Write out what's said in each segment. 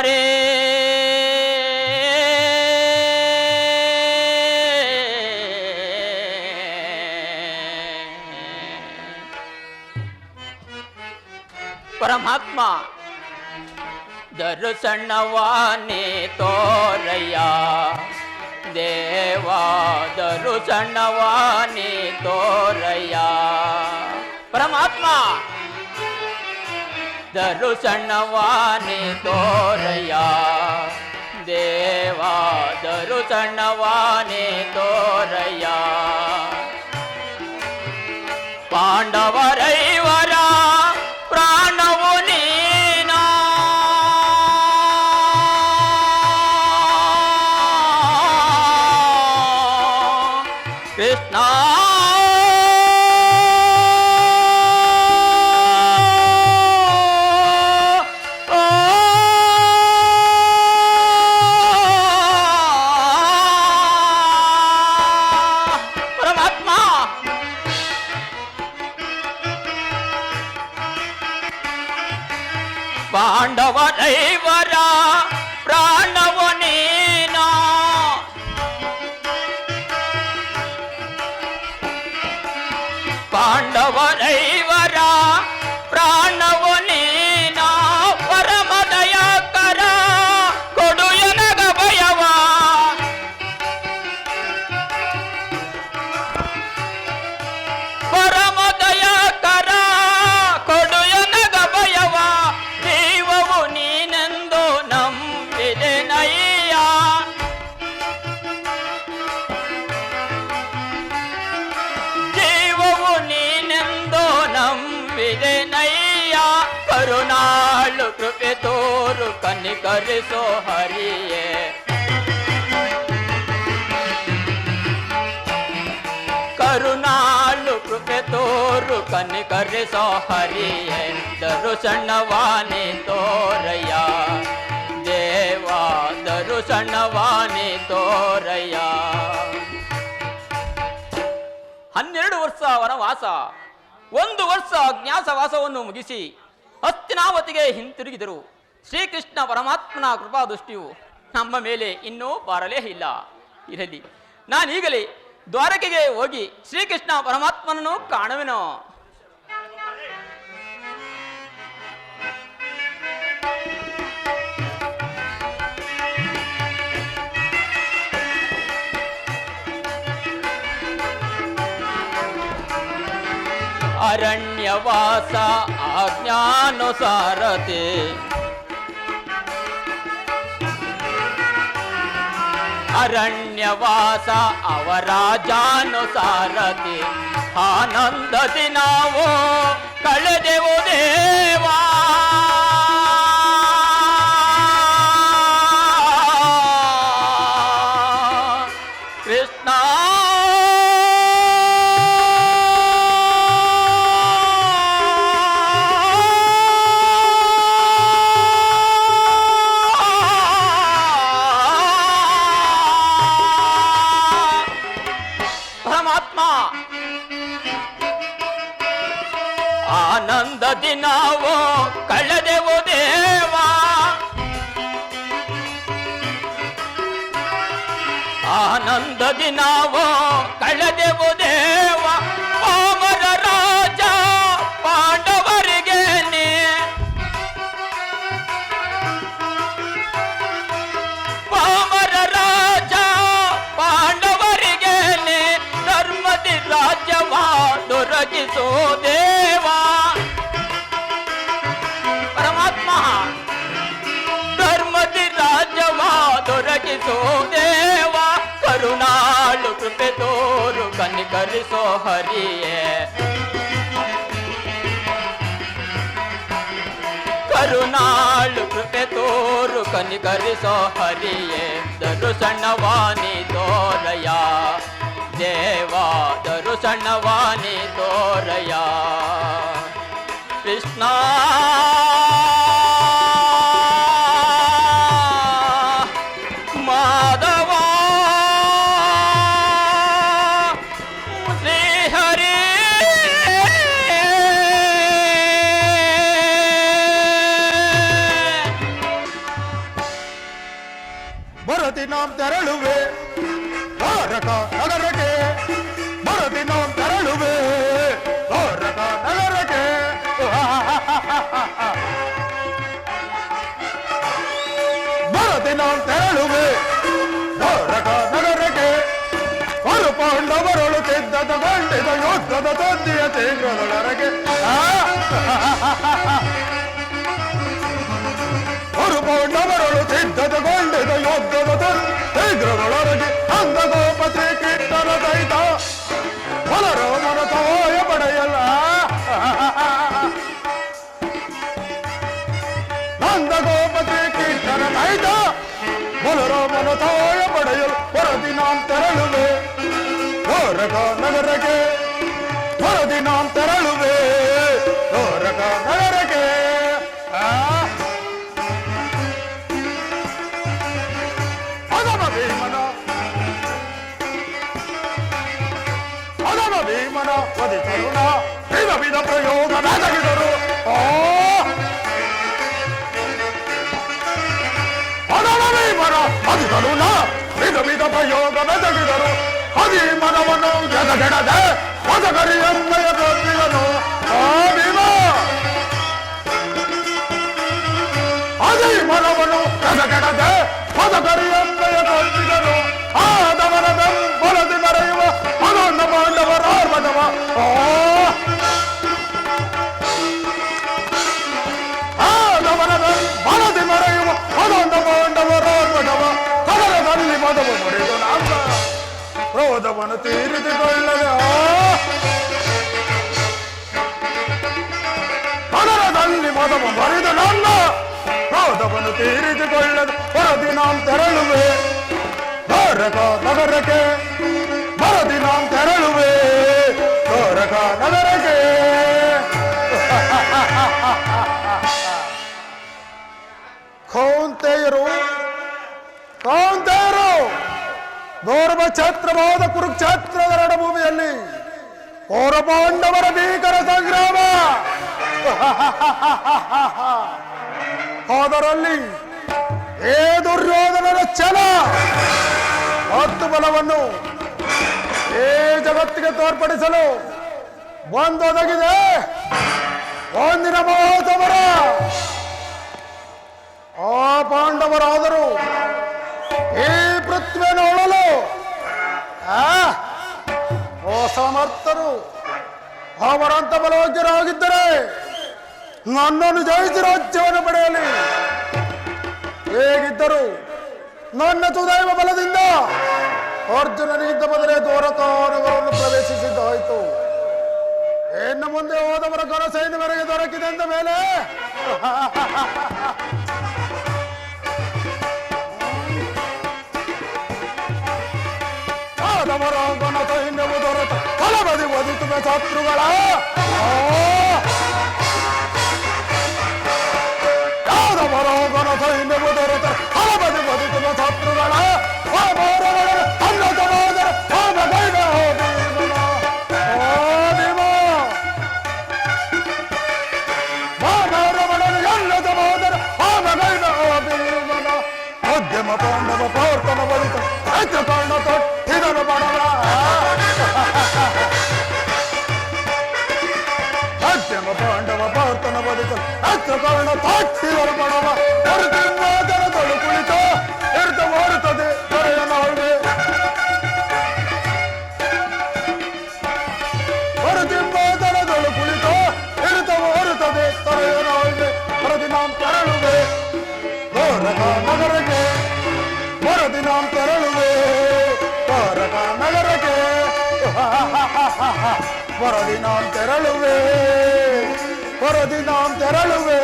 ರೇ ಪರಮಾತ್ಮ ದರ್ಶನವಾನಿ ತೋರಯ್ಯ ದೇವಾ ದರ್ಶನವಾನಿ ತೋರಯ್ಯ ಪರಮಾತ್ಮ ದರ್ಶನವಾನಿ ತೋರಯ್ಯ ದೇವಾ ದರ್ಶನವಾನಿ ತೋರಯ್ಯ ಪಾಂಡವರೈವರ ಪ್ರಾಣವು ನೀನ ಕೃಷ್ಣ ಪಾಂಡವರೈವರ ಪ್ರಾಣವು ನೀನು ಪಾಂಡವರೈವರ ಪ್ರಾಣವು ನೀನು ಪರಮದಯಕರ ಕೊಡು ಎನಗ ಭಯವ ಪರಮದಯಕರ ಕೊಡು ಎನಗ ಭಯವ ಜೀವವು ನೀನೆಂದು ನಂಬಿದೆನಯ್ಯ ಜೀವವು ನೀನೆಂದು ನಂಬಿದೆನಯ್ಯ ಕರುಣಾಳು ಕೃಪೆ ತೋರು ಕನಿಕರಿಸೋ ಹರಿಯೇ ಕರುಣಾಳು ಕೃಪೆ ತೋರು ಕನಿಕರಿಸೋ ಹರಿಯೇ ದರ್ಶನವಾನಿ ತೋರಯ್ಯ ದೇವಾ ದರ್ಶನವಾನಿ ತೋರಯ್ಯ 12 ವರ್ಷ ವನವಾಸ 1 ವರ್ಷ ಅಜ್ಞಾಸವಾಸವನ್ನು ಮುಗಿಸಿ ಹಸ್ತಿನಾವತಿಗೆ ಹಿಂತಿರುಗಿದರು. ಶ್ರೀಕೃಷ್ಣ ಪರಮಾತ್ಮನ ಕೃಪಾದೃಷ್ಟಿಯು ನಮ್ಮ ಮೇಲೆ ಇನ್ನೂ ಬಾರಲೇ ಇಲ್ಲ. ಇರಲಿ, ನಾನೀಗಲೇ ದ್ವಾರಕೆಗೆ ಹೋಗಿ ಶ್ರೀಕೃಷ್ಣ ಪರಮಾತ್ಮನನ್ನು ಕಾಣುವೆನೋ. ಅರಣ್ಯವಾಸ ಆಜ್ಞಾನುಸಾರತೆ ಅರಣ್ಯವಾಸ ಅವರಾಜಾನುಸಾರತೆ ಆನಂದದಿ ನಾವು ಕಳೆದೆವು ದೇವಾ ಕೃಷ್ಣ ಆನಂದದಿ ನಾವು ಕಳೆದೆವು ದೇವಾ ಆನಂದದಿ ನಾವು ಕಳೆದೆವು ದೇವ ಪಾಮರ ರಾಜ ಪಾಂಡವರಿಗೆ ನೀ ಪಾಮರ ರಾಜ ಪಾಂಡವರಿಗೆ ನೀ ಧರ್ಮದಿ ರಾಜ್ಯವ ದೊರಕಿಸೋ ದೇವಾ ಪರಮಾತ್ಮ ಧರ್ಮದಿ ರಾಜ್ಯವ ದೊರಕಿಸೋ ದೇವ ಕರುಣಾಳು ಕೃಪೆ ತೋರು ಕನಿಕರಿಸೋ ಹರಿಯೇ ಕರುಣಾಳು ಕೃಪೆ ತೋರು ಕನಿಕರಿಸೋ ಹರಿಯೇ ದರ್ಶನವಾನಿ ತೋರಯ್ಯ ದೇವಾ ದರ್ಶನವಾನಿ ತೋರಯ್ಯ ಕೃಷ್ಣ ಮಾಧವ ಶ್ರೀಹರಿ ಬರದಿ ನಾಂ ತೆರಳುವೆ ದ್ವಾರಕ ನಗರಕ್ಕೆ ಬರದಿ ನಾಂ ತೆರಳುವೆ ದ್ವಾರಕ ನಗರಕ್ಕೆ ಬರದಿ ನಾಂ ತೆರಳುವೆ ದ್ವಾರಕ ನಗರಕ್ಕೆ ಹೊರ ಪಾಂಡವರೊಳುತ್ತಿದ್ದದ ಗಂಡಿದ ಯುದ್ಧದ ತಂದೆಯ ತೀವ್ರದೊಳಗೆ ಹೊರ ಪಾಂಡವರೊಳುತ್ತಿದ್ದದ ಗಂಡಿದ ಯುದ್ಧದ ತೀವ್ರದೊಳಗೆ ಅಂದ ಗೋಪತಿ ಕಿಟ್ಟನ ದೈತ ಬಲರಾಮನ ಸಹಾಯ ಪಡೆಯಲ್ಲ ನಂದ ಗೋಪತಿ ಕಿಟ್ಟನ ದೈತ ಬಲರಾಮನ ಸಹಾಯ ಪಡೆಯಲು ಹೊರದಿ ನಾಂ ತೆರಳುವೆ ದ್ವಾರಕ ನಗರಕ್ಕೆ ಹೊರದಿ ನಾಂ ತೆರಳುವೆ ದ್ವಾರಕ ನಗರಕ್ಕೆ ಅಗಮ ಭೀಮನ ವದಿ ತರುಣ ವಿಧ ವಿಧ ಪ್ರಯೋಗ ಬೆದಗಿದರು ಅಗಮ ಭೀಮನ ವದಿ ತರುಣ ವಿಧ ವಿಧ ಪ್ರಯೋಗ ಬೆದಗಿದರು ಅದಿ ಮನವನ್ನು ಎದಗೆಡದೆ ಪದಕರಿಯಮ್ಮಯ ಗೊತ್ತಿಗನು ಆ ಭೀಮ ಅದಿ ಮನವನ್ನು ಎದಗೆಡದೆ ಪದಕರಿಯಮ್ಮಯ ಗೊತ್ತಿಗನು ಆದವನ ಬೆಂಬಲದಿ ಮರೆಯುವ ಅದೊಂದು ಪಾಂಡವರ ಆರ್ಭಟವ ಆದವನ ಬೆಂಬಲದಿ ಮರೆಯುವ ಅದೊಂದು ಪಾಂಡವರ ಆರ್ಭಟವ ಕದರದಲ್ಲಿ ಮದವು ಮುರಿದು ನಾಮ ಕ್ರೋಧವನ್ನು ತೀರಿಸಿಕೊಳ್ಳದ ಕದರದಲ್ಲಿ ಮದವು ಮರಿದು ನನ್ನ ಕ್ರೋಧವನ್ನು ತೀರಿಸಿಕೊಳ್ಳದ ಹೊರದಿ ನಾಂ ತೆರಳುವೆ ದ್ವಾರಕ ನಗರಕ್ಕೆ ಹೊರದಿ ನಾಂ ತೆರಳುವೆ ದ್ವಾರಕ ನಗರಕ್ಕೆ ಕೌಂತೆಯರು ಗೌರವ ಕ್ಷೇತ್ರವಾದ ಕುರುಕ್ಷೇತ್ರದ ರಣಭೂಮಿಯಲ್ಲಿ ಕೌರಪಾಂಡವರ ಭೀಕರ ಸಂಗ್ರಾಮ ಅದರಲ್ಲಿ ಏ ದುರ್ಯೋಧನನ ಛಲ ಮತ್ತು ಬಲವನ್ನು ಈ ಜಗತ್ತಿಗೆ ತೋರ್ಪಡಿಸಲು ಬಂದೊದಗಿದೆ ಒಂದಿನ ಮಹೋತ್ಸವರ ಆ ಪಾಂಡವರಾದರು ಈ ಪೃಥ್ವಿಯನ್ನು ಹೊಳಲು ಅಸಮರ್ಥರು ಅವರಂತ ಬಲವಜ್ಜರಾಗಿದ್ದರೆ ನನ್ನನ್ನು ಜಯಿಸಿ ರಾಜ್ಯವನ್ನು ಪಡೆಯಲಿ ಹೇಗಿದ್ದರು ನನ್ನ ಸುದೈವ ಬಲದಿಂದ ಅರ್ಜುನನಿಂದ ಮೊದಲೇ ದ್ವಾರಕಾನಗರವನ್ನು ಪ್ರವೇಶಿಸಿದ್ದಾಯಿತು. ಇನ್ನು ಮುಂದೆ ಹೋದವರ ಕನಸೈನವರೆಗೆ ದೊರಕಿದೆ ಅಂದ ಮೇಲೆ ಆದವರ ಕನಸೈನ್ಯವು ದೊರೆತ ಫಲಬದಿ ಒದಿತುವ ಶತ್ರುಗಳ ಯಾದವರ ಕನಸೈನ್ಯವು ದೊರೆತ ಫಲಬದಿ ಒದಿತುವ ಶತ್ರುಗಳ ಮಧ್ಯಮ ಪಾಂಡವ ಪ್ರವರ್ತನ ಬಲಿತ ಕರ್ಣ ತೊಟ್ಟಿದನು ಬಡವ ಮಧ್ಯಮ ಪಾಂಡವ ಪ್ರವರ್ತನ ಬಲಿತ ಕರ್ಣ ತೊಟ್ಟಿದನು ಬಡವ ದರ ಕುಳಿತ ಎರ್ತ ಓಡುತ್ತದೆ ದೊರೆಯ ನಾಳ್ವೆ ಹೊರತಿಂಬದರದೊಳು ಕುಳಿತ ಎರ್ತ ಓಡುತ್ತದೆ ದೊರೆಯ ನಾಳ್ವೆ ಹೊರದಿ ನಾಂ ತೆರಳುವೆ ದ್ವಾರಕ ನಗರಕ್ಕೆ ಹೊರದಿ ನಾಂ ತೆರಳುವೆ ದ್ವಾರಕ ನಗರಕ್ಕೆ ಹೊರದಿ ನಾಂ ತೆರಳುವೆ ಹೊರದಿ ನಾಂ ತೆರಳುವೆ.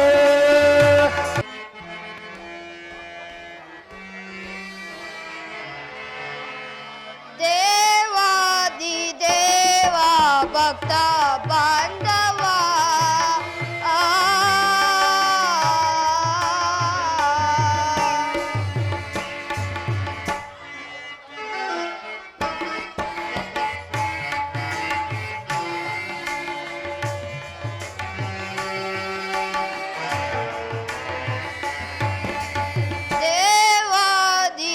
ದೇವಾದಿ ದೇವ ಭಕ್ತ ಬಾಂಧವ ದೇವಾದಿ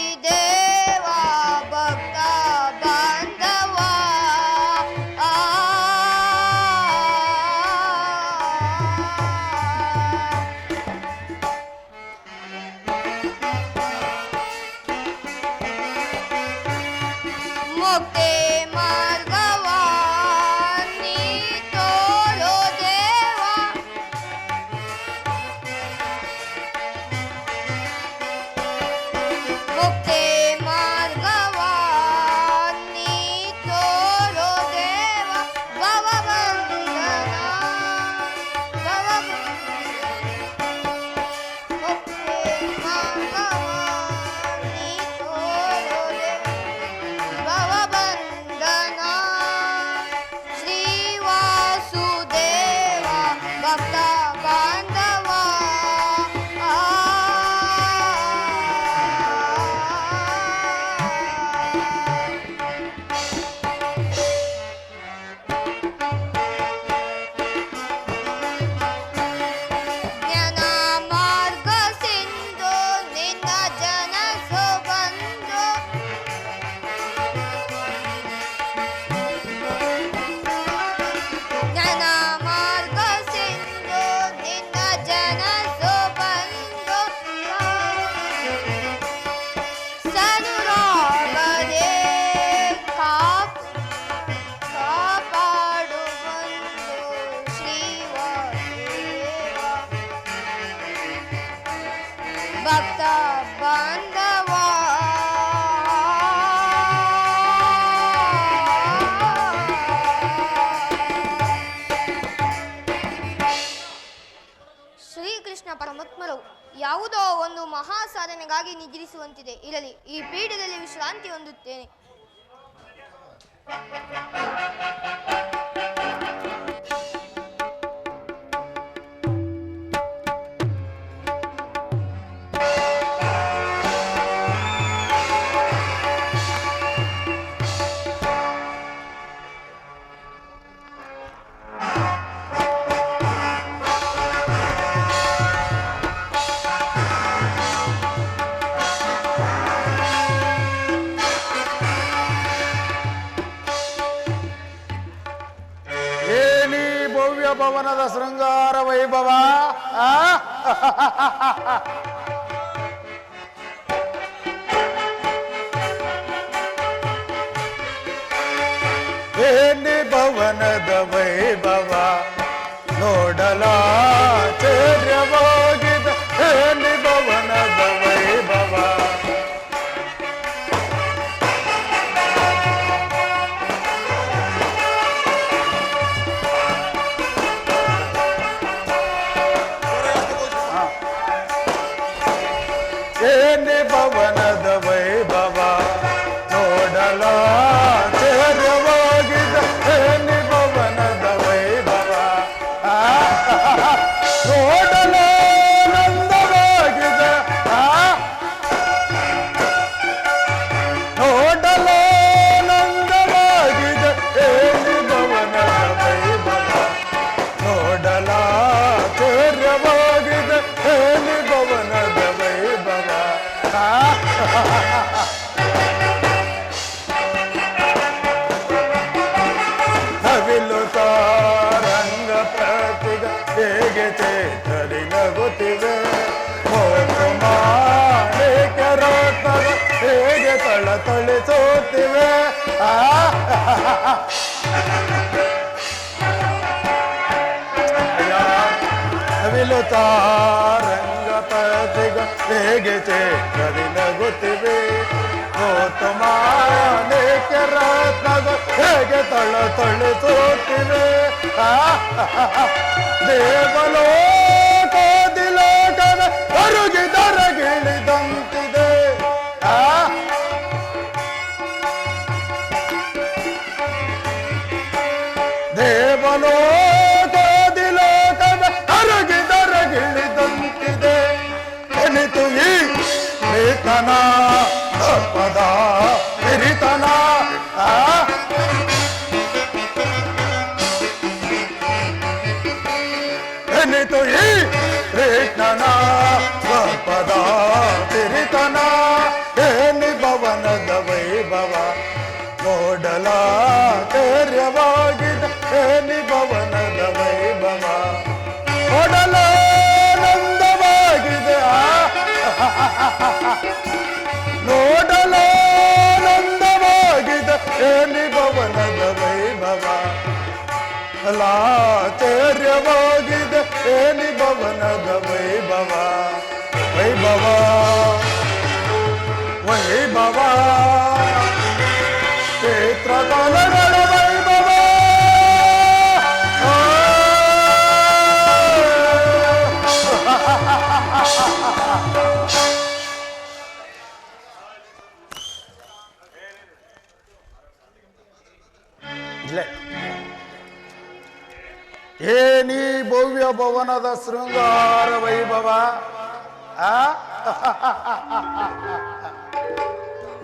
ಭಕ್ತ ಬಾಂಧವ ಶ್ರೀಕೃಷ್ಣ ಪರಮಾತ್ಮರು ಯಾವುದೋ ಒಂದು ಮಹಾ ಸಾಧನೆಗಾಗಿ ನಿದ್ರಿಸುವಂತಿದೆ. ಇರಲಿ, ಈ ಪೀಠದಲ್ಲಿ ವಿಶ್ರಾಂತಿ ಹೊಂದುತ್ತೇನೆ. ಭವನದ ಶೃಂಗಾರ ವೈಭವ ಏನಿ ಭವನದ ವೈಭವ ನೋಡಲಾಚರ್ಯವಾಗಿದೆ. ಏನಿ ಭವನದ ವೈಭವ ಏನಿ ಭವನದ ವೈಭವ ನೋಡಲಾಚರ್ಯವಾಗಿದೆ. ಏನಿ ಭವನದ ವೈಭವ ನೋಡಲಾನಂದವಾಗಿದೆ. ನೋಡಲಾನಂದವಾಗಿದೆ. ಏನಿ ಭವನದ ವೈಭವ ನೋಡಲಾಚರ್ಯವಾಗಿದೆ. ಏನಿ ಭವನದ ವೈಭವ ನವಿಲು ತಾರಂಗ ಪ್ರತಿಗ ಹೇಗೆ ಚೇತರಿ ನಗುತ್ತಿವೆ. ಮಾಣಿಕ್ಯರತ್ನಗ ಹೇಗೆ ತಳತಳಿಸುತ್ತಿವೆ. ನವಿಲು ತಾರಂಗ ಪ್ರತಿಗ ಹೇಗೆ ಚೇತರಿ ನಗುತ್ತಿವೆ. ಮಾಣಿಕ್ಯರತ್ನಗ ಹೇಗೆ ತಳತಳಿಸುತ್ತಿವೆ. ದೇವಲೋಕದಿಲೋಕದ ಅರುಗಿದರಗಿಳಿದಂತಿದೆ. ದೇವಲೋಕದಿಲೋಕದ ಅರುಗಿದರಗಿಳಿದಂತಿದೆ. ಎನಿತು ಈ ವೇತನ ಪದ ಹಿರಿತನ ಎನಿತು ಈ ಕೃಷ್ಣನ ಪದ ಹಿರಿತನ. ಏನಿ ಭವನದ ವೈಭವ ನೋಡಲಾಚರ್ಯವಾಗಿದೆ. ಏನಿ ಭವನದ ವೈಭವ ನೋಡಲಾನಂದವಾಗಿದೆ. ನೋಡಲಾನಂದವಾಗಿದೆ. ಏನಿ ಭವನದ ವೈಭವ ಲಾಚರ್ಯವಾಗಿದೆ. ಏನಿ ಭವನದ ವೈಭವ ವೈಭವ ವೈಭವ ಕ್ಷೇತ್ರಕಾಲಗಳ ವೈಭವ ಏನಿ ಭವ್ಯ ಭವನದ ಶೃಂಗಾರ ವೈಭವ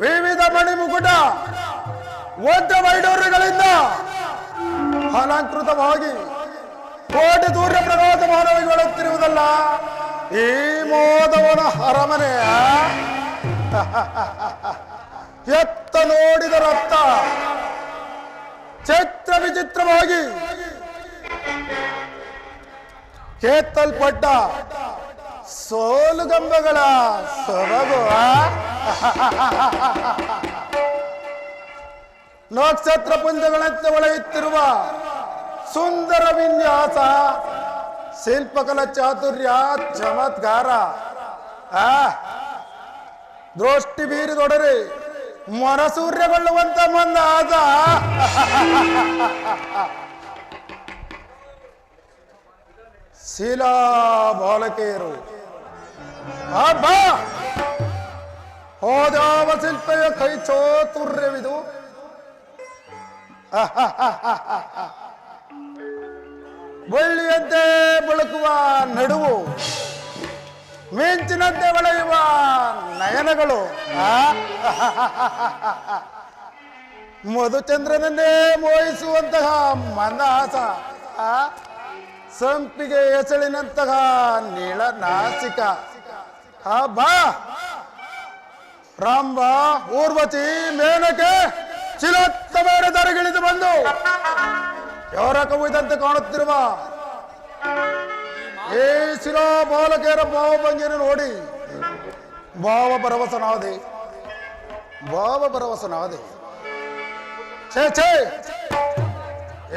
ವಿವಿಧ ಮಣಿಮುಕುಟ ಒದ್ದ ವೈಡೂರ್ಯಗಳಿಂದ ಅಲಂಕೃತವಾಗಿ ಕೋಟಿ ಸೂರ್ಯ ಪ್ರಕಾಶಮಾನಗೊಳ್ಳುತ್ತಿರುವುದಲ್ಲ ಈ ಮೋದವನ ಅರಮನೆಯ. ಎತ್ತ ನೋಡಿದರತ್ತ ಚಿತ್ರ ವಿಚಿತ್ರವಾಗಿ ಕೆತ್ತಲ್ಪಟ್ಟ ಸೋಲುಗಂಬಗಳ ಸೊಬಗು. ನಕ್ಷತ್ರ ಪುಂಜಗಳಂತೆ ಒಳೆಯುತ್ತಿರುವ ಸುಂದರ ವಿನ್ಯಾಸ, ಶಿಲ್ಪಕಲಾ ಚಾತುರ್ಯ, ಚಮತ್ಕಾರ ಆ ದೃಷ್ಟಿ ಬೀರಿದೊಡರೆ ಮನಸೂರ್ಯಗೊಳ್ಳುವಂತ ಮಂದಾದ ಶಿಲಾ ಬಾಲಕಿಯರು ಬಾ ಹೋದಾವ ಶಿಲ್ಪೆಯ ಕೈ ಚಾತುರ್ಯವಿದು ಬಳ್ಳಿಯಂತೆ ಬೆಳಕುವ ನಡುವು ಮಿಂಚಿನಂತೆ ಬೆಳೆಯುವ ನಯನಗಳು ಮಧುಚಂದ್ರನನ್ನೇ ಮೋಹಿಸುವಂತಹ ಮಂದಹಾಸ ಸಂಪಿಗೆ ಎಸಳಿನಂತಹ ನೀಳ ನಾಸಿಕ ಬಾ ರಾಂಬ ಊರ್ವಶಿ ಮೇನಕೆ ಚಿಲೋತ್ತಮರ ದರಗಿಳಿದು ಬಂದು ಯಾರ ಕವಿದಂತೆ ಕಾಣುತ್ತಿರುವ ಏ ಶಿಲಾ ಬಾಲಕಿಯರ ಭಾವಭಂಗಿಯನ್ನು ನೋಡಿ ಭಾವ ಭರವಸನಾದೆ ಛೇ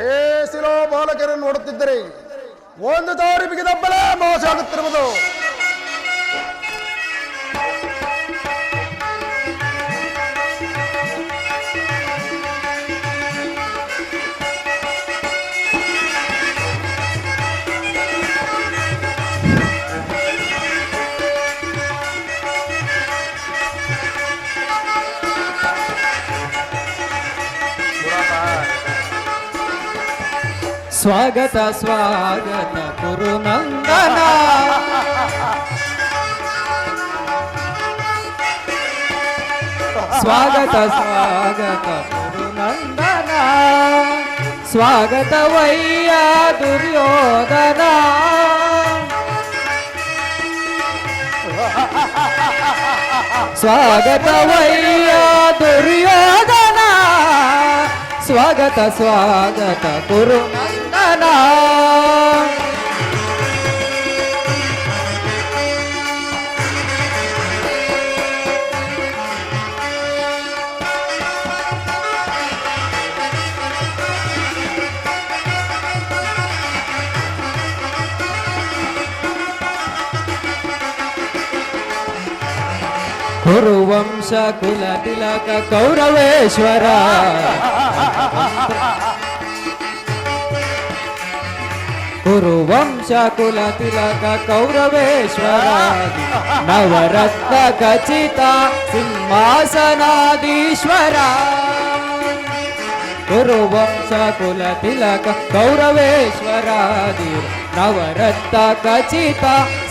ಏ ಶಿಲಾ ಬಾಲಕಿಯರನ್ನು ನೋಡುತ್ತಿದ್ದರೆ ಒಂದು ದಾರಿ ಬಿಗಿದಬ್ಬಲೇ ಮೋಸ ಆಗುತ್ತಿರುವುದು. ಸ್ವಾಗತ ಸ್ವಾಗತ ಗುರುನಂದನ ಸ್ವಾಗತ ಸ್ವಾಗತ ಗುರುನಂದನ ಸ್ವಾಗತವಯ್ಯ ದುರ್ಯೋಧನ ಸ್ವಾಗತವಯ್ಯ ದುರ್ಯೋಧನ ಸ್ವಾಗತ ಸ್ವಾಗತ ಗುರುನಂದನ ಕುರುವಂಶ ಕುಲ ತಿಲಕ ಕೌರವೇಶ್ವರ ಕುರುವಂಶ ಕುಲ ತಿಲಕ ಕೌರವೇಶ್ವರ ನವರತ್ನ ಖಚಿತ ಸಿಂಹಾಸನಾದೀಶ್ವರ ಕುರುವಂಶ ಕುಲ ತಿಲಕ ಕೌರವೇಶ್ವರ ನವರತ್ನ ಖಚಿತ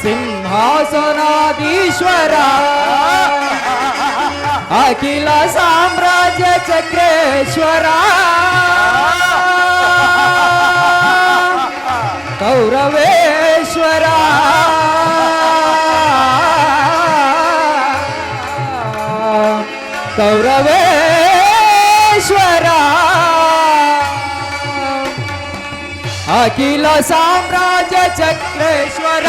ಸಿಂಹಾಸನಾದೀಶ್ವರ ಅಖಿಲ ಸಾಮ್ರಾಜ್ಯ ಚಕ್ರೇಶ್ವರ ಕೌರವೇಶ್ವರ ಕೌರವೇಶ್ವರ ಅಖಿಲ ಸಾಮ್ರಾಜ್ಯ ಚಕ್ರೇಶ್ವರ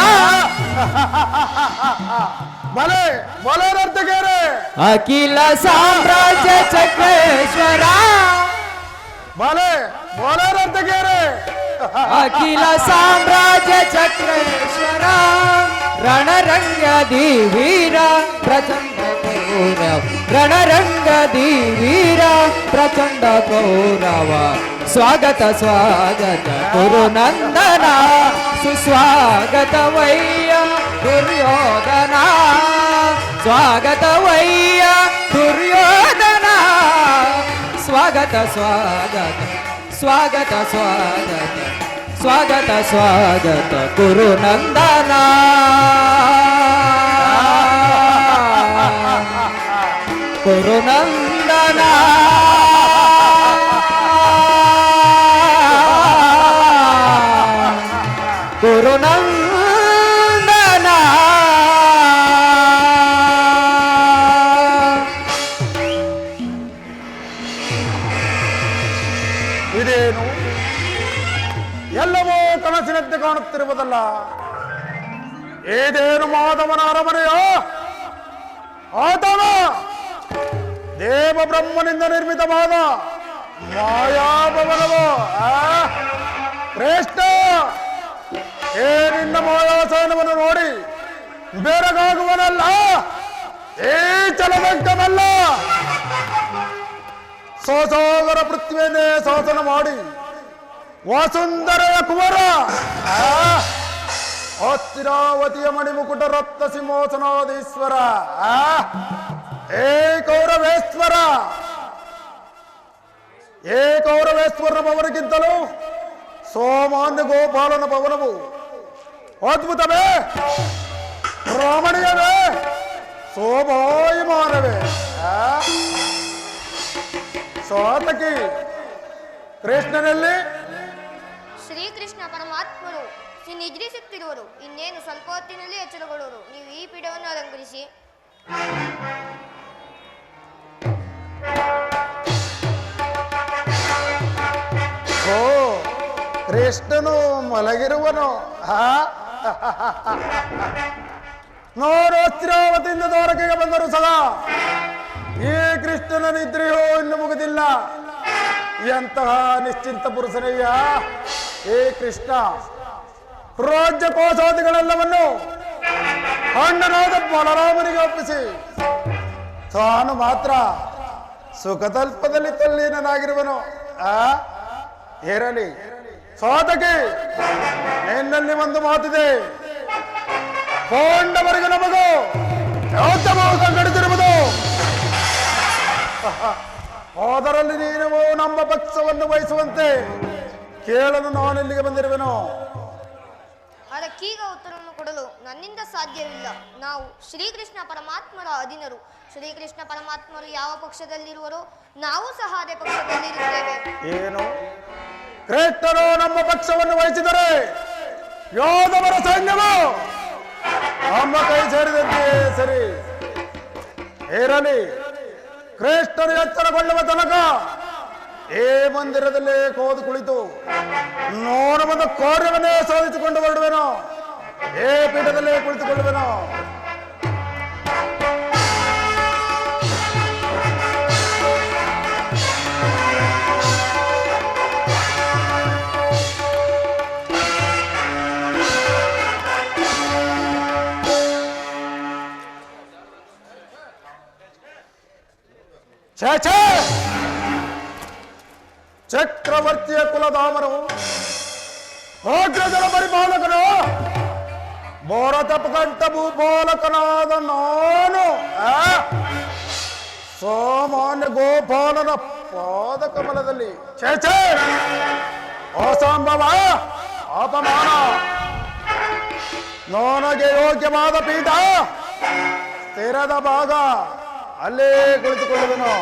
ಬಲೆ ಬಲೆ ನರ್ತಕಿಯರೇ ಅಖಿಲ ಸಾಮ್ರಾಜ್ಯ ಚಕ್ರೇಶ್ವರ ಬಲೆ ಬಲೆ ನರ್ತಕಿಯರೇ ಅಖಿಲ ಸಾಮ್ರಾಜ್ಯ ಚಕ್ರೇಶ್ವರ ರಣರಂಗದಿ ವೀರ ಪ್ರಚಂಡ ಕೌರವ ರಣರಂಗದಿ ವೀರ ಪ್ರಚಂಡ ಕೌರವ ಸ್ವಾಗತ ಸ್ವಾಗತ ಗುರುನಂದನ ಸುಸ್ವಾಗತವಯ್ಯ ದುರ್ಯೋಧನ ಸ್ವಾಗತವಯ್ಯ ದುರ್ಯೋಧನ ಸ್ವಾಗತ ಸ್ವಾಗತ ಸ್ವಾಗತ ಸ್ವಾಗತ ಸ್ವಾಗತ ಸ್ವಾಗತ ಗುರುನಂದನ ಗುರುನಂದನ ಗುರುನಂದನ ಇದೇನು ಎಲ್ಲವೋ ಕನಸಿನಂತೆ ಕಾಣುತ್ತಿರುವುದಲ್ಲ. ಏದೇನು ಮಾಧವನ ಅರಮನೆಯೋ ಆತನ ದೇವ ಬ್ರಹ್ಮನಿಂದ ನಿರ್ಮಿತವಾದ ಮಾಯಾಭವನವೋ ಶ್ರೇಷ್ಠ. ಏ ನಿನ್ನ ಮಾಯಾಸನವನ್ನು ನೋಡಿ ಬೆರಗಾಗುವನಲ್ಲ, ಈ ಚಲದಂಕನಲ್ಲ. ಸೋಸೋಗರ ಪೃಥ್ವಿಯನ್ನೇ ಶಾಸನ ಮಾಡಿ ವಸುಂಧರೆಯ ಕುವರ ಅಸ್ಥಿರಾವತಿಯ ಮಣಿಮುಕುಟ ರತ್ನ ಸಿಂಹಾಸನಾಧೀಶ್ವರ ಏ ಕೌರವೇಶ್ವರ. ಏ ಕೌರವೇಶ್ವರನ ಭವನಕ್ಕಿಂತಲೂ ಸೋಮಾನ್ಯ ಗೋಪಾಲನ ಭವನವು ಅದ್ಭುತವೇ, ರಮಣೀಯವೇ, ಶೋಭಾಯಮಾನವೇ. ಸ್ವಾತಕಿ ಕೃಷ್ಣನಲ್ಲಿ ಶ್ರೀಕೃಷ್ಣ ಪರಮಾತ್ಮರು ನಿದ್ರಿಸುತ್ತಿರುವರು. ಇನ್ನೇನು ಸ್ವಲ್ಪ ಹೊತ್ತಿನಲ್ಲಿ ಎಚ್ಚರಗೊಳ್ಳುವರು. ನೀವು ಈ ಪೀಠವನ್ನು ಅಲಂಕರಿಸಿ. ಓ, ಕೃಷ್ಣನು ಮಲಗಿರುವನು. ನೋಡು, ಅಸ್ಥಿರಾವತಿಯಿಂದ ದ್ವಾರಕೆಗೆ ಬಂದರು ಸದಾ. ಈ ಕೃಷ್ಣನ ನಿದ್ರೆಯೋ ಇನ್ನು ಮುಗಿದಿಲ್ಲ. ಎಂತಹ ನಿಶ್ಚಿಂತ ಪುರುಷನಯ್ಯ ಏ ಕೃಷ್ಣ. ರಾಜ್ಯ ಕೋಶಾದಿಗಳೆಲ್ಲವನ್ನು ಅಣ್ಣನಾದ ಬಲರಾಮನಿಗೆ ಒಪ್ಪಿಸಿ ತಾನು ಮಾತ್ರ ಸುಖತಲ್ಪದಲ್ಲಿ ತಲ್ಲೀನನಾಗಿರುವನು. ಇರಲಿ ಸಾಧಕಿ, ನಿನ್ನಲ್ಲಿ ಒಂದು ಮಾತಿದೆ. ಪಾಂಡವರಿಗೆ ನಮಗೂ ಯೋಧಭಾವ ಸಂಘಟಿಸಿರುವುದು, ಅದರಲ್ಲಿ ನೀನು ನಮ್ಮ ಪಕ್ಷವನ್ನು ವಹಿಸುವಂತೆ ಕೇಳಲು ನಾನಿಲ್ಲಿಗೆ ಬಂದಿರುವೆನು. ಅದಕ್ಕೀಗ ಉತ್ತರವನ್ನು ಕೊಡಲು ನನ್ನಿಂದ ಸಾಧ್ಯವಿಲ್ಲ. ನಾವು ಶ್ರೀಕೃಷ್ಣ ಪರಮಾತ್ಮರ ಅಧೀನರು. ಶ್ರೀಕೃಷ್ಣ ಪರಮಾತ್ಮರು ಯಾವ ಪಕ್ಷದಲ್ಲಿರುವರೋ ನಾವು ಸಹ ಅದೇ ಪಕ್ಷದಲ್ಲಿರುತ್ತೇವೆ. ಏನು, ಕೃಷ್ಣರು ನಮ್ಮ ಪಕ್ಷವನ್ನು ವಹಿಸಿದರೆ ಯೋಧವರ ಸೈನ್ಯವು ನಮ್ಮ ಕೈ ಸೇರಿದಂತೆ ಸರಿ. ಇರಲಿ, ಕೃಷ್ಣರು ಎಚ್ಚರಗೊಳ್ಳುವ ತನಕ ಈ ಮಂದಿರದಲ್ಲಿ ಕೋದು ಕುಳಿತು ನೋಡುವ ಕಾರ್ಯವನ್ನೇ ಸಾಧಿಸಿಕೊಂಡು ಹೊರಡುವೆನೋ, ಏ ಪೀಠದಲ್ಲಿ ಕುಳಿತುಕೊಳ್ಳುವೆನೋ. ಛೇ, ಚಕ್ರವರ್ತಿಯ ಕುಲಧಾಮರು, ಅಗ್ರಜರ ಪರಿಪಾಲಕನು, ಭರತಪಕಂಠ ಭೂಪಾಲಕನಾದ ನಾನು ಸಾಮಾನ್ಯ ಗೋಪಾಲನ ಪಾದ ಕಮಲದಲ್ಲಿ ಛೇ, ಅಸಂಭವ, ಅಪಮಾನ. ನನಗೆ ಯೋಗ್ಯವಾದ ಪೀಠ ಸ್ಥಿರದ ಭಾಗ, ಅಲ್ಲೇ ಕುಳಿತುಕೊಳ್ಳುವೆನು.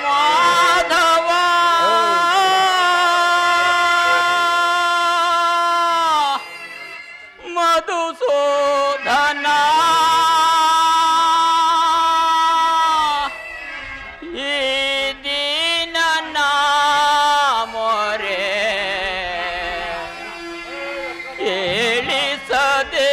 ಮಾಧವ ಮಧುಸೂದನ ಈ ದೀನನ ಮೊರೆ ಕೇಳಿಸದೆ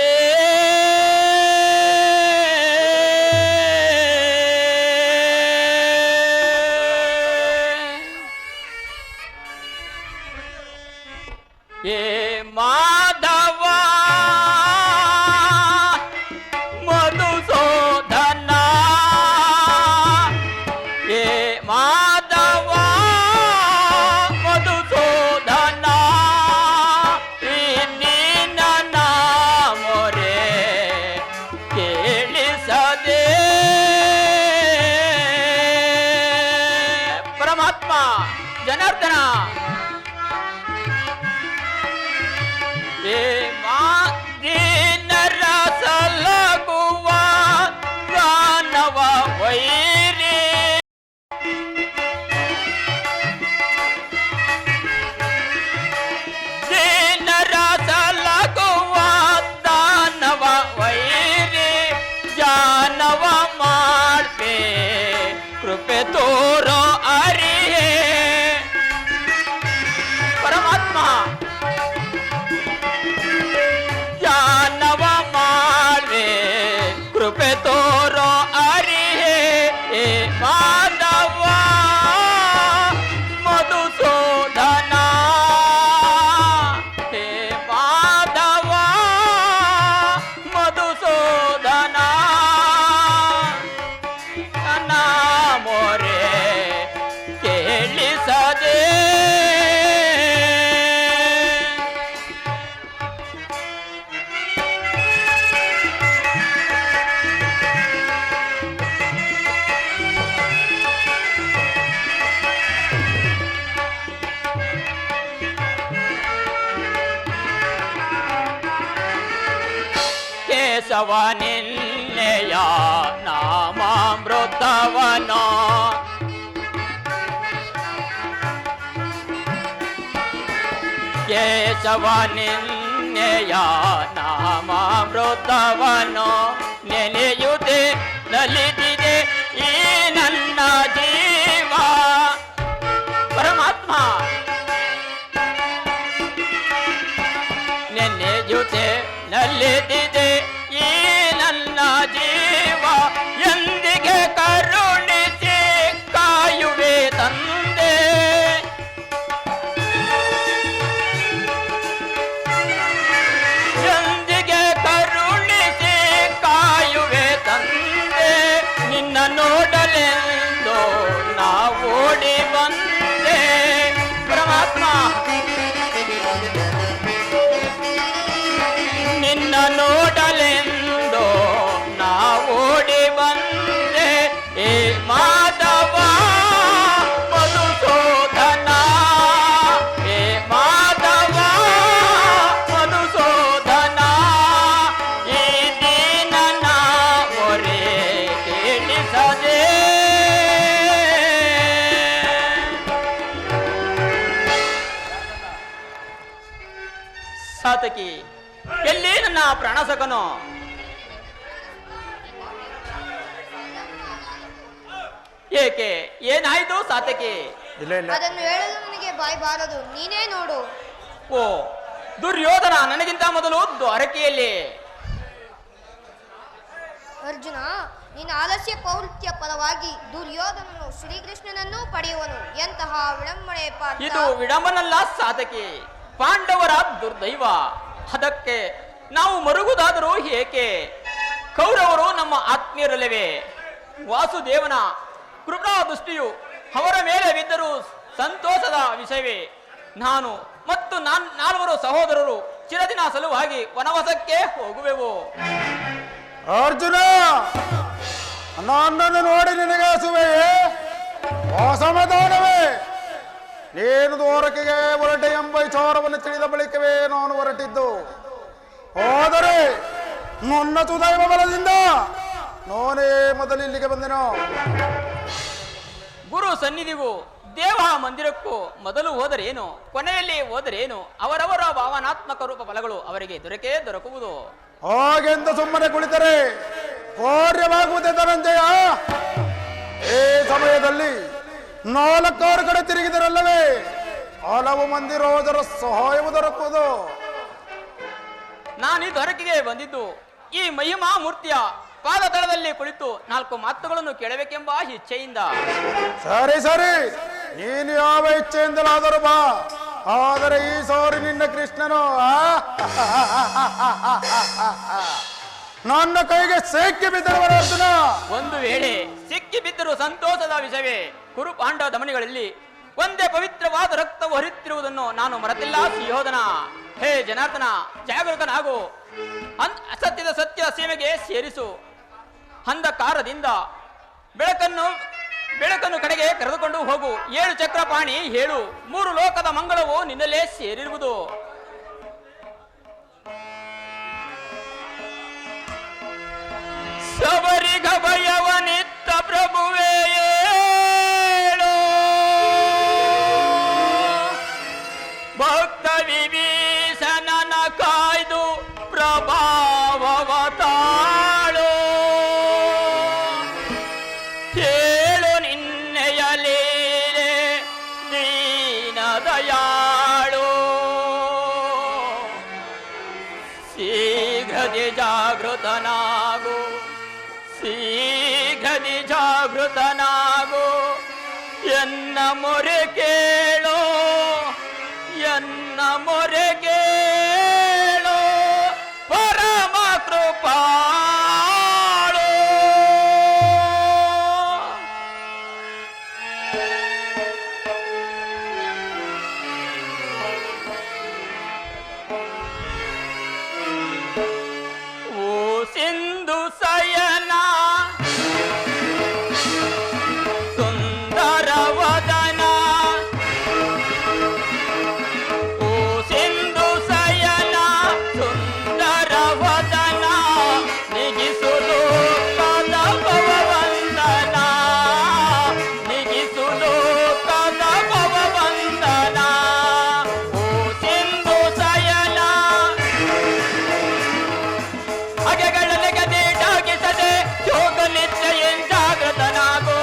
ಮಾಧವ ಮಧುಸೂದನ ಮಾಧವ ಮಧುಸೂದನ ಇನ್ನಿನ ಮೊರೆ ಕೇಳಿಸದೆ ಪರಮಾತ್ಮ ಜನಾರ್ದನ ಸಲಗುವ ಗಾನವ ವೈರಿ ಜನರ ಸಲಗುವ ದಾನವ ವೈರಿ ಜಾನವ ಮಾಡ್ಬೇ ಕೃಪೆ ತೋರೋ ಅರಿಯೇ ಪರಮಾತ್ಮ ಜಾನವ ಮಾಡ್ವೆ ಕೃಪೆ ತೋರೋ ಅರಿಯೇ ಮಾಧವ ಮಧುಸೂದನ ಹೇ ಮಾಧವ ಮಧುಸೂದನ ನನ್ನ ಮೊರೆ ಕೇಳಿಸದೆ ಕೇಶವ ನಿನ್ನೆಯ ನಾಮಾಮೃತವನೋ ಕೇಶವ ನಿನ್ನೆಯ ನಾಮಾಮೃತವನೋ ನೆನೆಯುತ್ತೆ ನಲಿದಿದೆ ಈ ನನ್ನ ಜೀವ ಪರಮಾತ್ಮ ನೆನೆಯುತ್ತೆ ನಲಿದಿದೆ ಈ ನನ್ನ ಜೀವ ಎಂದಿಗೆ ಕರುಣಿಸಿ ಕಾಯುವೆ ತಂದೆ ಎಂದಿಗೆ ಕರುಣಿಸಿ ಕಾಯುವೆ ತಂದೆ ನಿನ್ನ ನೋಡಲೆಂದು ನಾ ಓಡಿ ಬಂದೆ ಪರಮಾತ್ಮ ನಿನ್ನ ನೋಡಲೆಂದು ನಾ ಓಡಿ ಬಂದೆ ಏ ಮಾಧವ ಮಧುಸೂದನ ಏ ಮಾಧವ ಮಧುಸೂದನ ಈ ದೀನನ ಮೊರೆ ಕೇಳಿಸದೆ ಸಾತಕಿ ಎಲ್ಲಿ ನನ್ನ ಪ್ರಾಣಸಕನು ಏಕೆ ಏನಾಯ್ತು ಸಾತಕಿ ಇಲ್ಲ ಇಲ್ಲ ಅದನ್ನು ಹೇಳಲು ನನಗೆ ಬಾಯಿ ಬಾರದು, ನೀನೇ ನೋಡು. ಓ ದುರ್ಯೋಧನ ನನಗಿಂತ ಮೊದಲು ದ್ವಾರಕೆಯಲ್ಲಿ ಅರ್ಜುನ, ನಿನ್ನ ಆಲಸ್ಯ ಪೌರುತ್ಯ ಫಲವಾಗಿ ದುರ್ಯೋಧನನು ಶ್ರೀಕೃಷ್ಣನನ್ನು ಪಡೆಯುವನು. ಎಂತಹ ವಿಡಂಬನೆ ಪಾರ್ಥ. ಇದು ವಿಡಂಬನಲ್ಲ ಸಾತಕಿ, ಪಾಂಡವರ ದುರ್ದೈವ. ಅದಕ್ಕೆ ನಾವು ಮರುಗುವುದಾದರೂ ಏಕೆ? ಕೌರವರು ನಮ್ಮ ಆತ್ಮೀಯರಲ್ಲವೇ? ವಾಸುದೇವನ ಕೃಪಾ ದೃಷ್ಟಿಯು ಅವರ ಮೇಲೆ ಬಿದ್ದರೂ ಸಂತೋಷದ ವಿಷಯವೇ. ನಾನು ಮತ್ತು ನಾಲ್ವರು ಸಹೋದರರು ಚಿರದಿನ ಸಲುವಾಗಿ ವನವಾಸಕ್ಕೆ ಹೋಗುವೆವು. ಅರ್ಜುನ, ನನ್ನನ್ನು ನೋಡಿ ನಿನಗೆ ಹಸುವೆಯೇ? ಅಸಮಾಧಾನವೇ? ನೀನು ದ್ವಾರಕೆಗೆ ಹೊರಟೆ ಎಂಬ ವಿಚಾರವನ್ನು ತಿಳಿದ ಬಳಿಕವೇ ನಾನು ಹೊರಟಿದ್ದು. ಆದರೆ ನನ್ನ ಸುದೈವ ಬಲದಿಂದ ನಾನೇ ಮೊದಲು ಇಲ್ಲಿಗೆ ಬಂದೆನು. ಗುರು ಸನ್ನಿಧಿಗೂ ದೇವ ಮಂದಿರಕ್ಕೂ ಮೊದಲು ಹೋದರೇನು, ಕೊನೆಯಲ್ಲಿ ಹೋದರೇನು? ಅವರವರ ಭಾವನಾತ್ಮಕ ರೂಪ ಫಲಗಳು ಅವರಿಗೆ ದೊರಕುವುದು. ಹಾಗೆಂದು ಸುಮ್ಮನೆ ಕುಳಿತರೆ ಕಾರ್ಯವಾಗುವುದೇ ಧನಂಜಯ? ಈ ಸಮಯದಲ್ಲಿ 4 ಕಡೆ ತಿರುಗಿದರಲ್ಲವೇ ಹಲವು ಮಂದಿ ರೋಜರ ಸಹಾಯವು ದೊರಕುವುದು. ನಾನು ಈ ದೊರಕಿಗೆ ಬಂದಿದ್ದು ಈ ಮಹಿಮಾ ಮೂರ್ತಿಯ ಪಾದತಳದಲ್ಲಿ ಕುಳಿತು 4 ಮಾತುಗಳನ್ನು ಕೇಳಬೇಕೆಂಬ ಇಚ್ಛೆಯಿಂದ. ಸರಿ ಸರಿ, ನೀನು ಯಾವ ಇಚ್ಛೆಯಿಂದಲಾದರೂ ಬಾ. ಆದರೆ ಈ ಸಾರಿ ನಿನ್ನ ಕೃಷ್ಣನು ನನ್ನ ಕೈಗೆ ಸಿಕ್ಕಿ ಬಿದ್ದರವರ ಅರ್ಜುನ. ಒಂದು ವೇಳೆ ಸಿಕ್ಕಿ ಬಿದ್ದರೂ ಸಂತೋಷದ ವಿಷಯವೇ. ಕುರು ಪಾಂಡವ ದಮನಿಗಳಲ್ಲಿ ಒಂದೇ ಪವಿತ್ರವಾದ ರಕ್ತವು ಹರಿಯುತ್ತಿರುವುದನ್ನು ನಾನು ಮರೆತಿಲ್ಲ ಸುಯೋಧನ. ಹೇ ಜನಾರ್ದನ, ಜಾಗೃತನಾಗು. ಅಸತ್ಯದ ಸತ್ಯ ಸೀಮೆಗೆ ಸೇರಿಸು. ಅಂಧಕಾರದಿಂದ ಬೆಳಕನ್ನು ಕಡೆಗೆ ಕರೆದುಕೊಂಡು ಹೋಗು. 7 ಚಕ್ರಪಾಣಿ ಹೇಳು, 3 ಲೋಕದ ಮಂಗಳವು ನಿನ್ನಲ್ಲೇ ಸೇರಿರುವುದು. ಸಬರಿಗ ಭಯವನಿತ್ತ ಪ್ರಭುವೇ ಏಳು, ಭಕ್ತ ವಿಭೀಷಣನ ಕಾಯ್ದು ಪ್ರಭಾವವ ತಾಳು. ಹೇಳು ನಿನ್ನೆಯ ದಯಾಳು ಶೀಘ್ರದಿ ಜಾಗೃತನಾಗು ಶೀಘ್ರದಿ ಜಾಗೃತನಾಗು ಎನ್ನ ಮೊರೆ ಕೇಳೋ ಎನ್ನ ಮೊರೆ ಕೇಳೋ ಪರಮ ಕೃಪಾಳು ಓ ಸಿಂಧು ಸಯನ ಸುಂದರ ವದನ ಓ ಸಿಂಧು ಸಯನ ಸುಂದರ ವದನ ನಿಗಿಸುಲು ಕದ ಭವವಂದನ ನಿಗಿಸುಲು ಕದ ಭವವಂದನ ಓ ಸಿಂಧು ಸಯನ ಹಗೆಗಳಲ್ಲಿ ಗದೆಡಾಗಿಸದೆ ಯೋಗ ನಿಶ್ಚಯ ಜಾಗೃತನಾಗು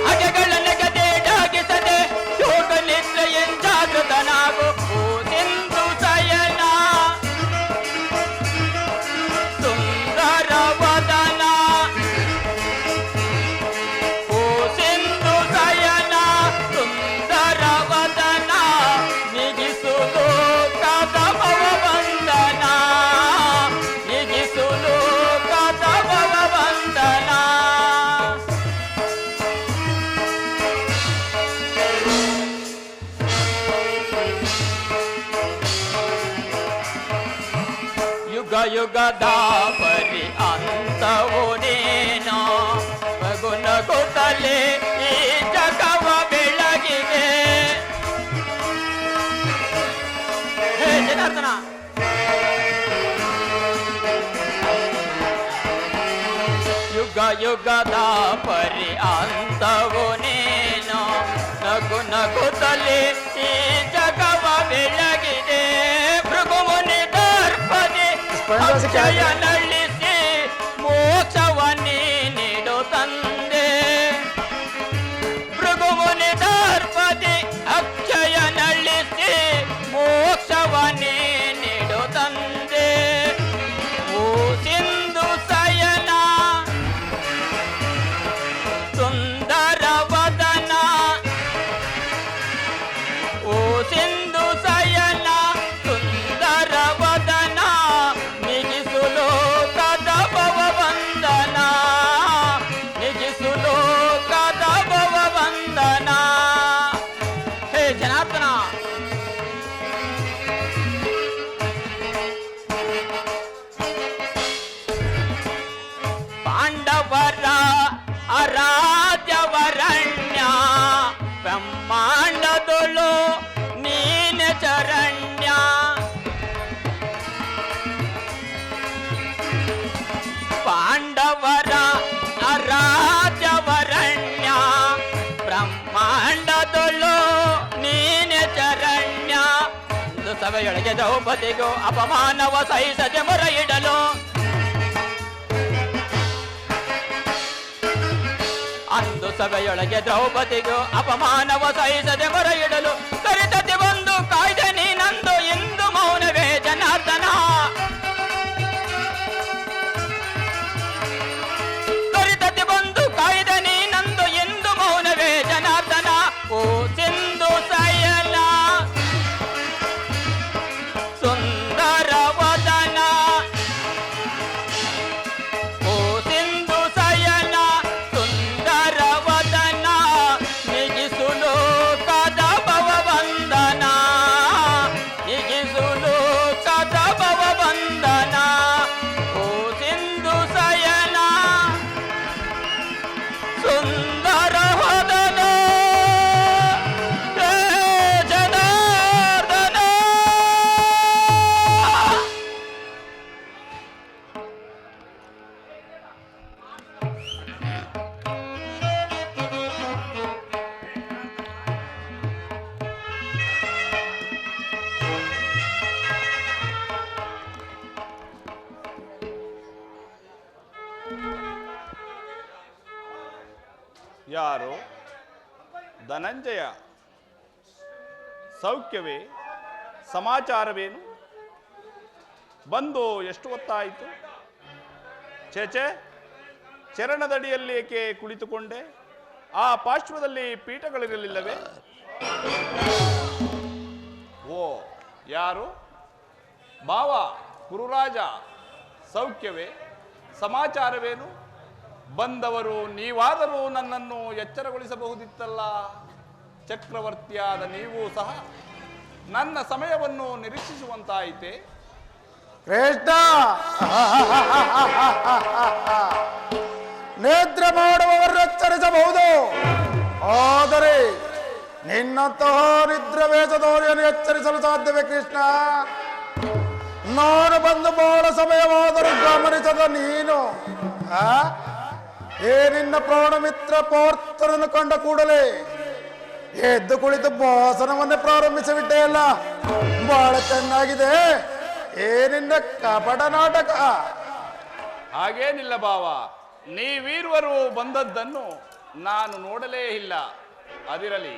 ಹಗೆಗಳಲ್ಲಿ ಗದೆಡಾಗಿಸದೆ ಯೋಗ ನಿಶ್ಚಯ ಜಾಗೃತನಾಗು ಓ ಸಿಂಧು ಸಯನ ಸುಂದರ ವದನ ಓ ಸಿಂಧು ಸಯನ ಸುಂದರ ವದನ ನಿಗಿಸುಲು ಕದ ಭವವಂದನ ನಿಗಿಸುಲು ಕದ ಭವವಂದನ ಯುಗ ಯುಗದ ಪರಿ ಅಂತವು ನೀನು ನಗುನಗುತ್ತಲೇ ಈ ಜಗವ ಬೆಳಗಿದೆ ಹೇ ಜನಾರ್ದನ ಯುಗ ಯುಗದ ಪರಿ ಅಂತವು ನೀನು ನಗುನಗುತ್ತಲೇ ಈ ಜಗವ ಬೆಳಗಿದೆ ಭೃಗುಮುನಿ ದರ್ಪದಿ ಅಕ್ಷಯ ನಳಿಸಿ ಮೋಕ್ಷವನ್ನೇ ನೀಡು ತಂದೆ ಭೃಗುಮುನಿ ದರ್ಪದಿ ಅಕ್ಷಯ ನಳಿಸಿ ಮೋಕ್ಷವನ್ನೇ ನೀಡು ತಂದೆ ಓ ಸಿಂಧು ಸಯನ ಸುಂದರ ವದನ ಓ ಸಿಂಧು ಸಯನ ಸುಂದರ ವದನ ನಿಗಿಸುಲು ಕದ ಭವವಂದನ ನಿಗಿಸುಲು ಕದ ಭವವಂದನ ಹೇ ಜನಾರ್ದನ ಪಾಂಡವರ ಅರಾಧ್ಯವರಣ್ಯ ಬ್ರಹ್ಮಾಂಡದೊಳು ನೀನ ಚರಣ್ಯ ಪಾಂಡವರ ಅರಾಧ್ಯವರಣ್ಯ ಬ್ರಹ್ಮಾಂಡದೊಳು ನೀನ ಚರಣ್ಯ ಒಂದು ಸಭೆಯೊಳಗೆ ದ್ರೌಪದಿಗೂ ಅಪಮಾನವ ಸಹಿಸದೆ ಮೊರೆ ಇಡಲು ಅಂದು ಸಭೆಯೊಳಗೆ ದ್ರೌಪದಿಗೂ ಅಪಮಾನವ ಸಹಿಸದೆ ಮೊರೆ ಇಡಲು ಕರಿತತಿ ಬಂದು ಕಾಯ್ದೆ ನೀನಂದು ಇಂದು ಮೌನವೇ ಜನಾರ್ದನ ಕರಿತತಿ ಬಂದು ಕಾಯ್ದೆ ನೀನಂದು ಇಂದು ಮೌನವೇ ಜನಾರ್ದನ ಓ ಸಿಂಧು ಸಯನ ಸುಂದರ ವದನ ಓ ಸಿಂಧು ಸಯನ ಸುಂದರ ವದನ ನಿಗಿಸುಲು ಕದ ಭವವಂದನ ಯಾರು? ಧನಂಜಯ. ಸೌಖ್ಯವೇ? ಸಮಾಚಾರವೇನು? ಬಂದು ಎಷ್ಟು ಹೊತ್ತಾಯಿತು? ಚೇಚೆ, ಚರಣದಡಿಯಲ್ಲಿ ಏಕೆ ಕುಳಿತುಕೊಂಡೆ? ಆ ಪಾರ್ಶ್ವದಲ್ಲಿ ಪೀಠಗಳಿರಲಿಲ್ಲವೇ? ಓ, ಯಾರು? ಭಾವ ಗುರುರಾಜ. ಸೌಖ್ಯವೇ? ಸಮಾಚಾರವೇನು? ಬಂದವರು ನೀವಾದರೂ ನನ್ನನ್ನು ಎಚ್ಚರಗೊಳಿಸಬಹುದಿತ್ತಲ್ಲ. ಚಕ್ರವರ್ತಿಯಾದ ನೀವು ಸಹ ನನ್ನ ಸಮಯವನ್ನು ನಿರೀಕ್ಷಿಸುವಂತಾಯಿತೆ. ಕೃಷ್ಣ, ನೇತ್ರ ಮಾಡುವವರನ್ನು ಎಚ್ಚರಿಸಬಹುದು, ಆದರೆ ನಿನ್ನಂತಹ ನಿದ್ರವೇಷದವರನ್ನು ಎಚ್ಚರಿಸಲು ಸಾಧ್ಯವೇ ಕೃಷ್ಣ? ನಾನು ಬಂದು ಬಹಳ ಸಮಯವಾದರೂ ಗಮನಿಸದ ನೀನು ನಿನ್ನ ಪ್ರಾಣಮಿತ್ರ ಪೌತ್ರನನ್ನು ಕಂಡ ಕೂಡಲೇ ಎದ್ದು ಕುಳಿತು ಭಾಷಣವನ್ನೇ ಪ್ರಾರಂಭಿಸಿಬಿಟ್ಟೆಯಲ್ಲ. ಬಹಳ ಚೆನ್ನಾಗಿದೆ ನಿನ್ನ ಕಪಟ ನಾಟಕ. ಹಾಗೇನಿಲ್ಲ ಭಾವ, ನೀವೀರ್ವರು ಬಂದದ್ದನ್ನು ನಾನು ನೋಡಲೇ ಇಲ್ಲ. ಅದಿರಲಿ,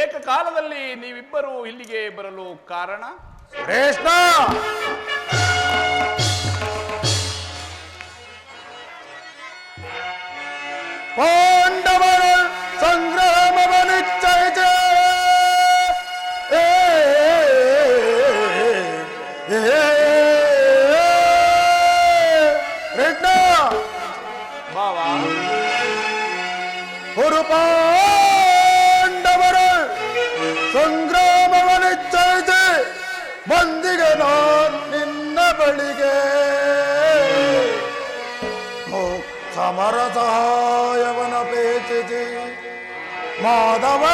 ಏಕಕಾಲದಲ್ಲಿ ನೀವಿಬ್ಬರು ಇಲ್ಲಿಗೆ ಬರಲು ಕಾರಣ? ಕೃಷ್ಣ, ಪಾಂಡವರ ಸಂಗ್ರಾಮವನ್ನು ನಿಶ್ಚಯಿಸಿ ಕೃಷ್ಣ ಭಾವ, ಪಾಂಡವರ ಸಂಗ್ರಾಮವನ್ನು ನಿಶ್ಚಯಿಸಿ ಬಂದಿಗೆ ನಾನು ನಿನ್ನ ಬಳಿಗೆ ಸಮರ ಸಹಾಯವನಪೇಕ್ಷಿಸಿ ಮಾಧವ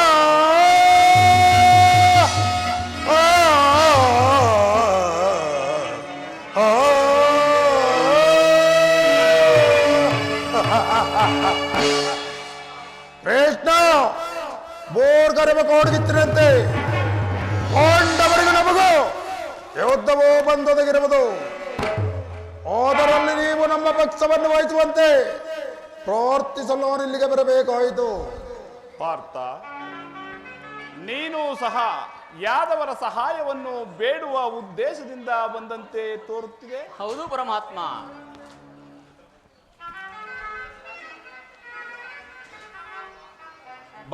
ಕೃಷ್ಣ ಬೋರ್ಗರೆವ ಕೋಡಿಗಿತ್ತಿರಂತೆ ಪಾಂಡವರಿಗೂ ನಮಗೂ ಯುದ್ಧವೋ ಬಂದೊದಗಿರುವುದು. ಅದರಲ್ಲಿ ನೀವು ನಮ್ಮ ಪಕ್ಷವನ್ನು ವಹಿಸುವಂತೆ ಪ್ರಾರ್ಥಿಸಲು ನಾನು ಇಲ್ಲಿಗೆ ಬರಬೇಕಾಯಿತು. ಪಾರ್ಥ, ನೀನು ಸಹ ಯಾದವರ ಸಹಾಯವನ್ನು ಬೇಡುವ ಉದ್ದೇಶದಿಂದ ಬಂದಂತೆ ತೋರುತ್ತಿದೆ. ಹೌದು ಪರಮಾತ್ಮ.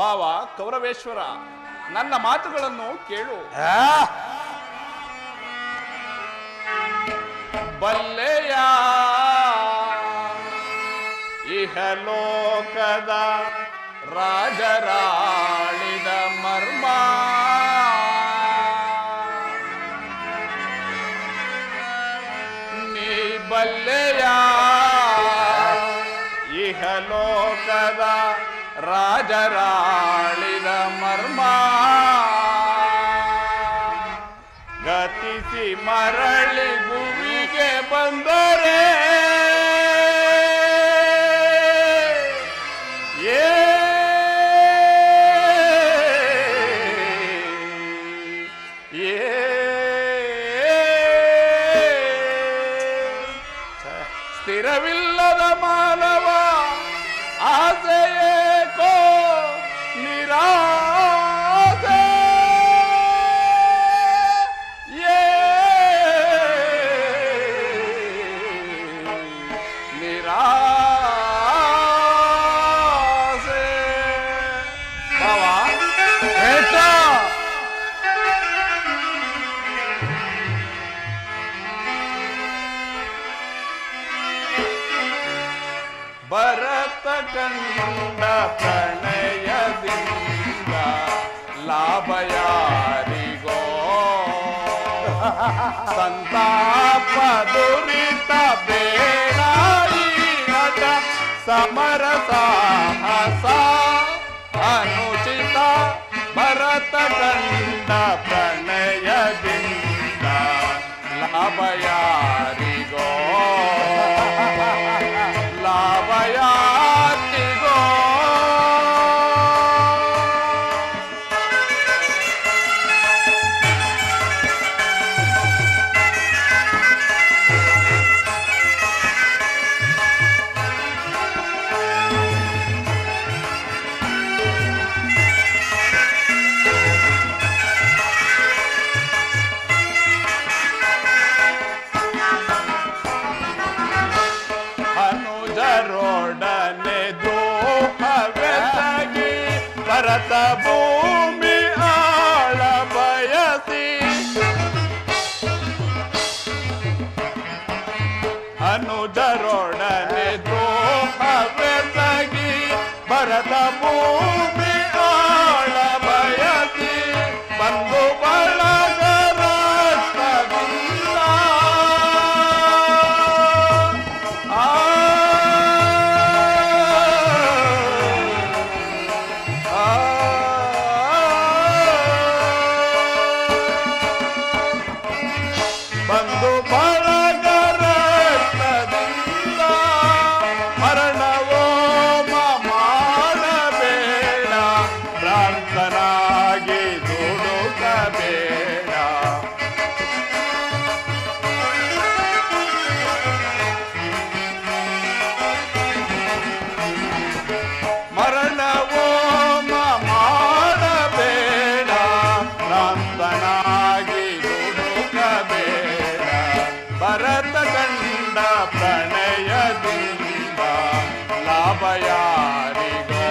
ಭಾವ ಕೌರವೇಶ್ವರ, ನನ್ನ ಮಾತುಗಳನ್ನು ಕೇಳು. ಬಲ್ಲೆಯ ಇಹಲೋಕದ ರಾಜರಾಳಿದ ಮರ್ಮ, ನೀ ಬಲ್ಲೆಯ ಇಹಲೋಕದ ರಾಜರಾಳಿದ ಮರ್ಮ, ಗತಿಸಿ ಮರಳಿ ಭೂಮಿಗೆ ಬಂದರೆ ಸ್ಥಿರವಿಲ್ಲದ ಮಾನವ ಆಸೆಯೇಕೋ ನಿರಾಸೆ, ನಿರಾಸೆ. ಭಾವ, ಭರತ ಕಂಡ ಪ್ರಣಯದಿಂದ ಲಾಭ ಯಾರಿಗೋ, ಸಂತಾಪ ದುರಿತ ಬೇಡ ಈ ನಟ ಸಮರ ಸಾಹಸ ಅನುಚಿತ. ಭರತ ಕಂಡ ಪ್ರಣಯದಿಂದ ಲಾಭ ಯಾರಿಗೋ, ಲಾಭ ಯಾರಿಗೋ. ಭರತ ಭೂಮಿ ಆಳ ಬಯಸಿ ಅನುಜರೊಡನೆ ದ್ರೋಹವೆಸಗಿ ಭರತ ಭೂಮಿ ಆಳ ಬಯಸಿ ಬಂದು ಬಳಗ ರಕ್ತದಿಂದ ಬಂದು ಬಳಗ ರಕ್ತದಿಂದ ಮರಣವೋ ಮಾಡಬೇಡ ಭ್ರಾಂತನಾಗಿ ದುಡುಕಬೇಡ ಮರಣವೋ ಮಾಡಬೇಡ ಭ್ರಾಂತನಾಗಿ ದುಡುಕಬೇಡ ಭರತ ಕಂಡ ಪ್ರಣಯದಿಂದ ಲಾಭ ಯಾರಿಗೋ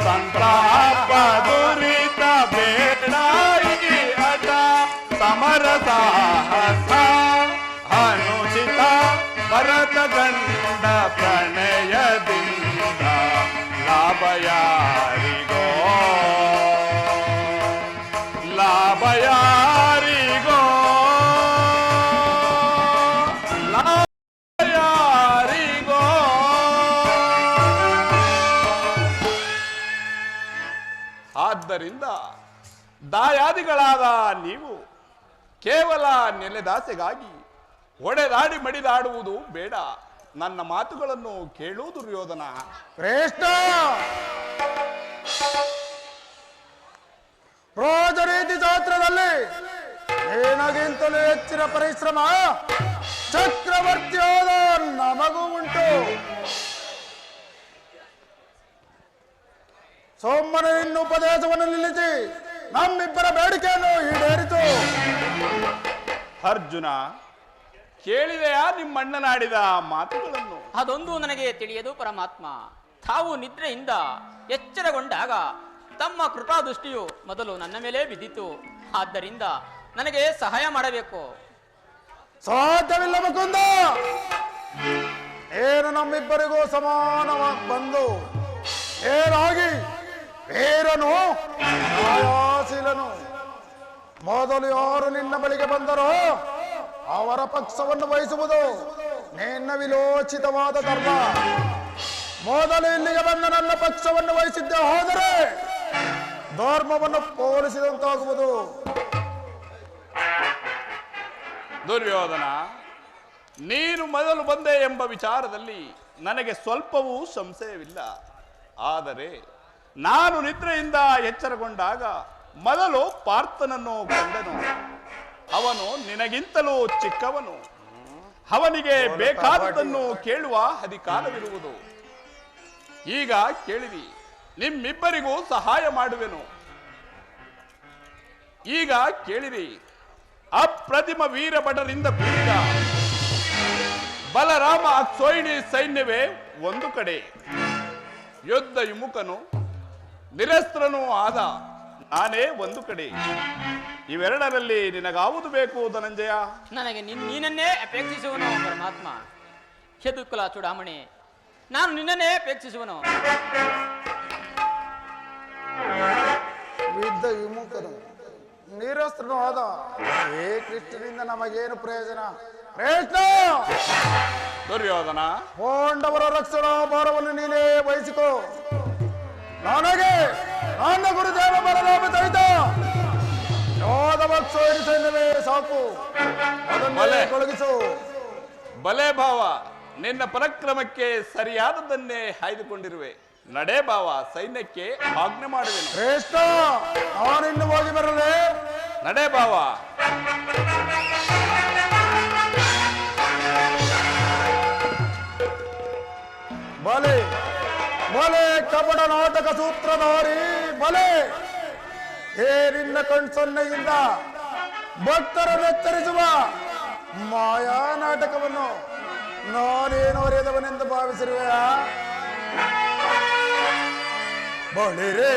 ಸಂತಾಪ ದುರಿತ ಬೇಡ ಈ ಹಠ ಸಮರ ಸಾಹಸ ಅನುಚಿತ ಭರತ ಕಂಡ ಪ್ರಣಯದಿಂದ ಲಾಭ ಯಾರಿಗೋ ಲಾಭ ಯಾರಿಗೋ ಲಾಭ ಯಾರಿಗೋ ಆದ್ದರಿಂದ ದಾಯಾದಿಗಳಾದ ನೀವು ಕೇವಲ ನೆಲೆದಾಸೆಗಾಗಿ ಒಡೆದಾಡಿ ಮಡಿದಾಡುವುದು ಬೇಡ. ನನ್ನ ಮಾತುಗಳನ್ನು ಕೇಳು ದುರ್ಯೋಧನ. ಕೃಷ್ಣ ರಾಜರೀತಿ ಶಾಸ್ತ್ರದಲ್ಲಿ ನಿನಗಿಂತಲೂ ಹೆಚ್ಚಿನ ಪರಿಶ್ರಮ ಚಕ್ರವರ್ತಿಯಾದ ನಮಗೂ ಉಂಟು. ಸೋಮನ ನಿನ್ನ ಉಪದೇಶವನ್ನು ನಿಲ್ಲಿಸಿ ನಮ್ಮಿಬ್ಬರ ಬೇಡಿಕೆಯನ್ನು ಈಡೇರಿತು. ಅರ್ಜುನ, ಕೇಳಿದೆಯಾ ನಿಮ್ಮಣ್ಣನಾಡಿದ ಮಾತುಗಳನ್ನು? ಅದೊಂದು ನನಗೆ ತಿಳಿಯದು ಪರಮಾತ್ಮ. ತಾವು ನಿದ್ರೆಯಿಂದ ಎಚ್ಚರಗೊಂಡಾಗ ತಮ್ಮ ಕೃಪಾದೃಷ್ಟಿಯು ಮೊದಲು ನನ್ನ ಮೇಲೆ ಬಿದ್ದಿತು. ಆದ್ದರಿಂದ ನನಗೆ ಸಹಾಯ ಮಾಡಬೇಕು. ಸಾಧ್ಯವಿಲ್ಲ ಮುಕುಂದ. ಏನು ನಮ್ಮಿಬ್ಬರಿಗೂ ಸಮಾನ ಬಂದು ಏನಾಗಿ ವೀರನು ನ್ಯಾಯಶೀಲನು ಮೊದಲು ಯಾರು ನಿನ್ನ ಬಳಿಗೆ ಬಂದರೋ ಅವರ ಪಕ್ಷವನ್ನು ವಹಿಸುವುದು ನಿನ್ನ ವಿಲೋಚಿತವಾದ ಧರ್ಮ. ಮೊದಲು ಇಲ್ಲಿಗೆ ಬಂದ ನನ್ನ ಪಕ್ಷವನ್ನು ವಹಿಸಿದ್ದೆ ಹೋದರೆ ಧರ್ಮವನ್ನು ಪೋಲಿಸಿದಂತಾಗುವುದು. ದುರ್ಯೋಧನ, ನೀನು ಮೊದಲು ಬಂದೆ ಎಂಬ ವಿಚಾರದಲ್ಲಿ ನನಗೆ ಸ್ವಲ್ಪವೂ ಸಂಶಯವಿಲ್ಲ. ಆದರೆ ನಾನು ನಿದ್ರೆಯಿಂದ ಎಚ್ಚರಗೊಂಡಾಗ ಮೊದಲು ಪಾರ್ಥನನ್ನು ಕಂಡನು. ಅವನು ನಿನಗಿಂತಲೂ ಚಿಕ್ಕವನು. ಅವನಿಗೆ ಬೇಕಾದದ್ದನ್ನು ಕೇಳುವ ಅಧಿಕಾರವಿರುವುದು. ಈಗ ಕೇಳಿರಿ, ನಿಮ್ಮಿಬ್ಬರಿಗೂ ಸಹಾಯ ಮಾಡುವೆನು. ಈಗ ಕೇಳಿರಿ, ಅಪ್ರತಿಮ ವೀರಭಟರಿಂದ ಕೂಡಿದ ಬಲರಾಮ ಅಕ್ಷೋಹಿಣಿ ಸೈನ್ಯವೇ ಒಂದು ಕಡೆ, ಯುದ್ಧ ವಿಮುಖನು ನಿರಸ್ತ್ರನೂ ಆದ ನಾನೇ ಒಂದು ಕಡೆ. ಇವೆರಡರಲ್ಲಿ ನಿನಗಾವುದು ಬೇಕು ಧನಂಜಯ? ನನಗೆ ನೀನನ್ನೇ ಅಪೇಕ್ಷಿಸುವನು ಪರಮಾತ್ಮ. ಯದುಕುಲ ಚೂಡಾಮಣಿ, ನಾನು ನಿನ್ನನ್ನೇ ಅಪೇಕ್ಷಿಸುವನು. ಯುದ್ಧ ವಿಮುಖನು ನಿರಸ್ತ್ರನೂ ಆದ ಏ ಕೃಷ್ಣನಿಂದ ನಮಗೇನು ಪ್ರಯೋಜನ? ಕೃಷ್ಣ, ದುರ್ಯೋಧನ, ಪಾಂಡವರ ರಕ್ಷಣಾ ಭಾರವನ್ನು ನೀನೇ ವಹಿಸಿಕೋ. ನನಗೆ ನನ್ನ ಗುರುದೇವ ಬಲರಾಮ ಸಹಿತ ಯೋಧವತ್ಸೋಹಿಣಿ ಸೈನ್ಯವೇ ಸಾಕು. ಅದನ್ನೇ ತೊಲಗಿಸು. ಬಲೆ ಭಾವ, ನಿನ್ನ ಪರಾಕ್ರಮಕ್ಕೆ ಸರಿಯಾದದ್ದನ್ನೇ ಆಯ್ದುಕೊಂಡಿರುವೆ. ನಡೆ ಭಾವ, ಸೈನ್ಯಕ್ಕೆ ಆಜ್ಞೆ ಮಾಡುವೆನು. ಕೃಷ್ಣ, ನಾನಿನ್ನು ಹೋಗಿ ಬರಲೇ? ನಡೆ ಭಾವ. ಬಲೆ ಬಲೆ ಕಪಟ ನಾಟಕ ಸೂತ್ರಧಾರಿ ಬಲೆ. ಹೇ ನಿನ್ನ ಕಣ್ಸೊನ್ನೆಯಿಂದ ಭಕ್ತರನ್ನು ಎಚ್ಚರಿಸುವ ಮಾಯಾ ನಾಟಕವನ್ನು ನಾನೇನು ಅರಿಯದವನೆಂದು ಭಾವಿಸಿರುವೆಯಾ? ಬಳಿರೇ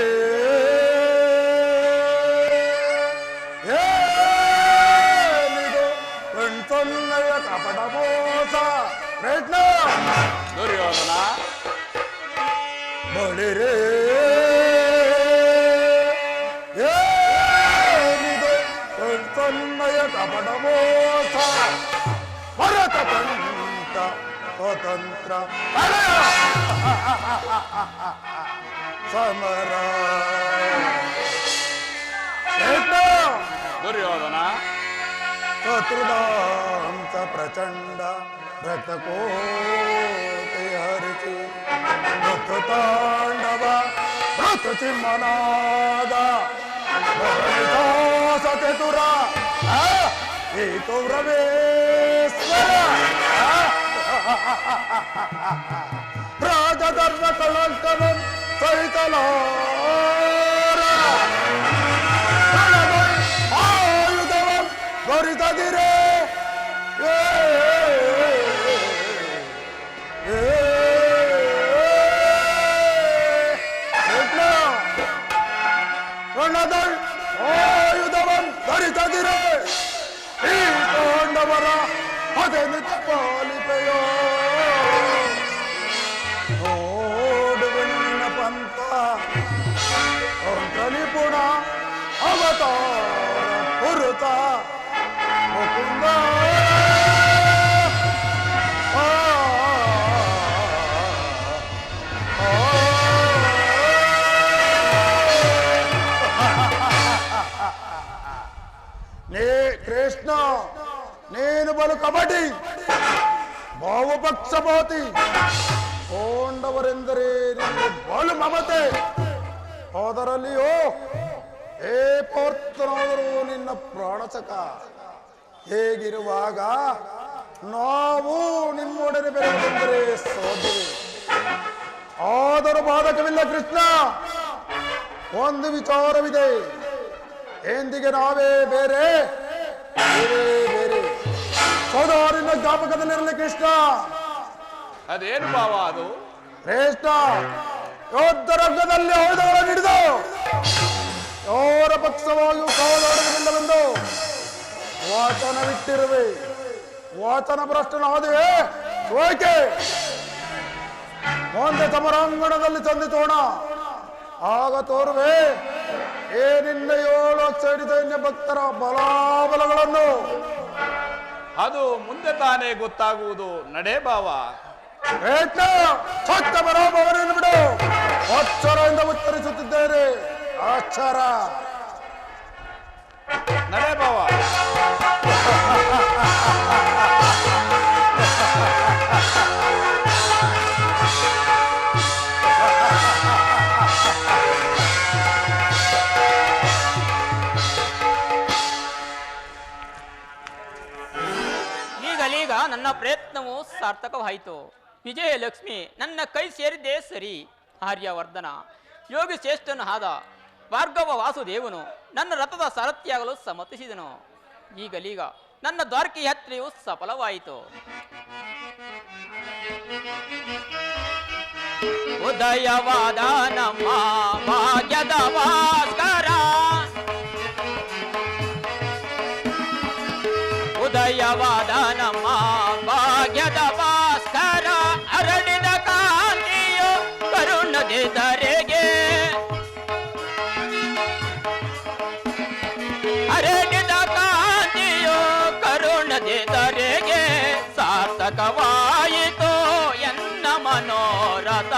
ಏನಿದು ಕಣ್ಸೊನ್ನೆಯ ಕಪಟ ಮೋಸ ಪ್ರಯತ್ನ ದುರ್ಯೋಧನ ಬಳಿರೇ ಏನಿದು ಕಣ್ಸೊನ್ನೆಯ ಕಪಟ ಮೋಸ ಭರತ ಕಂಠ ಸ್ವತಂತ್ರ ಸಮರ ದುರ್ಯೋಧನ ಶತ್ರುದಾಂಸ ಪ್ರಚಂಡ ರಕ್ತಕೋಟೆ ಹರಿಸಿ ಋತು ತಾಂಡವ ಋತು ಸಿಂಹನಾದ ಚತುರ ಏಕೌರವೇಶ್ವರ ರಾಜಧರ್ಮ ಕಳಂಕವಂ ಸಹಿತಲಾರ ಆಯುಧವಂ ದೊರಿತದಿರೇ ರಣದಳ್ ಆಯುಧವಂ ಧರಿತದಿರೇ ಈ ಪಾಂಡವರ ಅದನ್ನು ಪಾಲಿಪೆಯೋ ನೋಡುವಣ್ಣ ಪಂಥ ತಂತ್ರ ನಿಪುಣ ಅವತಾರ ಪುರುತ ಮುಕುಂದ ಕೃಷ್ಣ ನೀನು ಬಲು ಕಬಡ್ಡಿ ಭಾವಪಕ್ಷಪಾತಿ ಕೊಂಡವರೆಂದರೆ ನಿನಗೆ ಬಲು ಮಮತೆ ಅದರಲ್ಲಿಯೋ ಏ ಪೋರ್ತನಾದರೂ ನಿನ್ನ ಪ್ರಾಣಸಕ ಹೇಗಿರುವಾಗ ನಾವು ನಿಮ್ಮೊಡನೆ ಬೆರೆಯುವುದೆಂದರೆ ಸಾಧ್ಯವೇ ಆದರೂ ಬಾಧಕವಿಲ್ಲ ಕೃಷ್ಣ ಒಂದು ವಿಚಾರವಿದೆ ಎಂದಿಗೆ ನಾವೇ ಬೇರೆ ಬೇರೆ ಸದಾ ನಿನ್ನ ಜ್ಞಾಪಕದಲ್ಲಿರಲಿ ಕೃಷ್ಣ ಅದೇನು ಭಾವ ಅದು ಕೃಷ್ಣ ಯೋಧ ರಂಗದಲ್ಲಿ ಹೋದವರ ಹಿಡಿದು ಅವರ ಪಕ್ಷವಾಗಿಯೂ ಕಾವಲಾಡುವುದಿಲ್ಲವೆಂದು ವಾಚನವಿಟ್ಟಿರುವೆ ವಾಚನ ಭ್ರಷ್ಟನಾದುವೆ ಸೋಕೆ ಮುಂದೆ ಸಮರಾಂಗಣದಲ್ಲಿ ಸಂಧಿಸೋಣ ಆಗ ತೋರುವೆ ಏನಿನ್ನ 7 ಲಕ್ಷ ಸೈನ್ಯ ಭಕ್ತರ ಬಲಾಬಲಗಳನ್ನು ಅದು ಮುಂದೆ ತಾನೇ ಗೊತ್ತಾಗುವುದು ನಡೆ ಭಾವ ಸತ್ತ ಬರೋಬವರನ್ನು ಬಿಡು ಅಕ್ಷರದಿಂದ ಉತ್ತರಿಸುತ್ತಿದ್ದೇನೆ ಅಕ್ಷರ ನಡೆ ಭಾವ ಈಗಲೀಗ ನನ್ನ ಪ್ರಯತ್ನವು ಸಾರ್ಥಕವಾಯಿತು. ವಿಜಯಲಕ್ಷ್ಮಿ ನನ್ನ ಕೈ ಸೇರಿದ್ದೇ ಸರಿ. ಆರ್ಯವರ್ಧನ ಯೋಗಿ ಶ್ರೇಷ್ಠನು ಆದ ಭಾರ್ಗವ ವಾಸುದೇವನು ನನ್ನ ರಥದ ಸಾರಥಿಯಾಗಲು ಸಮ್ಮತಿಸಿದನು. ಈಗಲೀಗ ನನ್ನ ದ್ವಾರಕಿ ಯಾತ್ರೆಯು ಸಫಲವಾಯಿತು. ಉದಯವಾದ ನಮ್ಮ ಭಾಗ್ಯದ ಭಾಸ್ಕರ, ಉದಯವಾದ ನಮ್ಮ ಭಾಗ್ಯದ ಭಾಸ್ಕರ, ಅರಳಿದ ಕಾಂತಿಯು ಕರುಣದೆ ಧರೆಗೆ, ಅರಳಿದ ಕಾಂತಿಯು ಕರುಣದೆ ಧರೆಗೆ, ಸಾರ್ಥಕವಾಯಿತು ಎನ್ನ ಮನೋರಥ,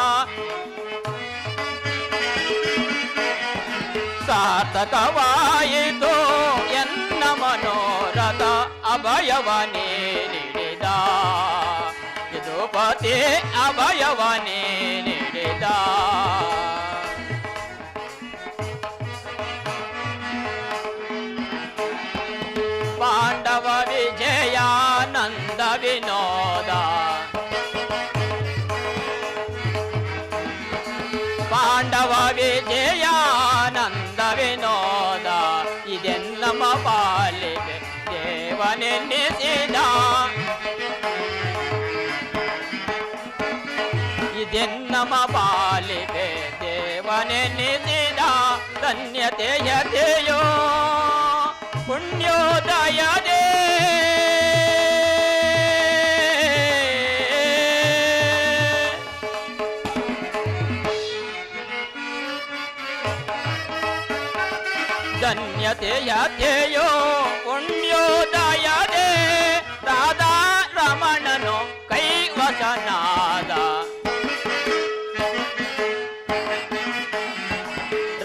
ಸಾರ್ಥಕವಾಯಿತು ಎನ್ನ ಮನೋರಥ, ಅಭಯವನೇ ನೀಡಿದ ಯದುಪತಿ, ಅಭಯವನೇ ನೀಡಿದ. ಪಾಂಡವ ವಿಜಯಾನಂದ ವಿನೋದ, ಪಾಂಡವ ವಿಜಯಾನಂದ ವಿನೋದ, ಇದೆನ್ನಮ ಪಾಲಿಗೆ ದೇವನೆನ್ನಿಸಿದ, ಇದೆನ್ನಮ ಪಾಲಿಗೆ ದೇವ ನೆನೆಸಿದ ಧನ್ಯತೆಯತೆಯೋ ಪುಣ್ಯೋದಯದೇ ಧನ್ಯತೆಯತೆಯೋ ಪುಣ್ಯೋದಯದೇ ರಾಧಾ ರಮಣನು ಕೈವಶನಾದ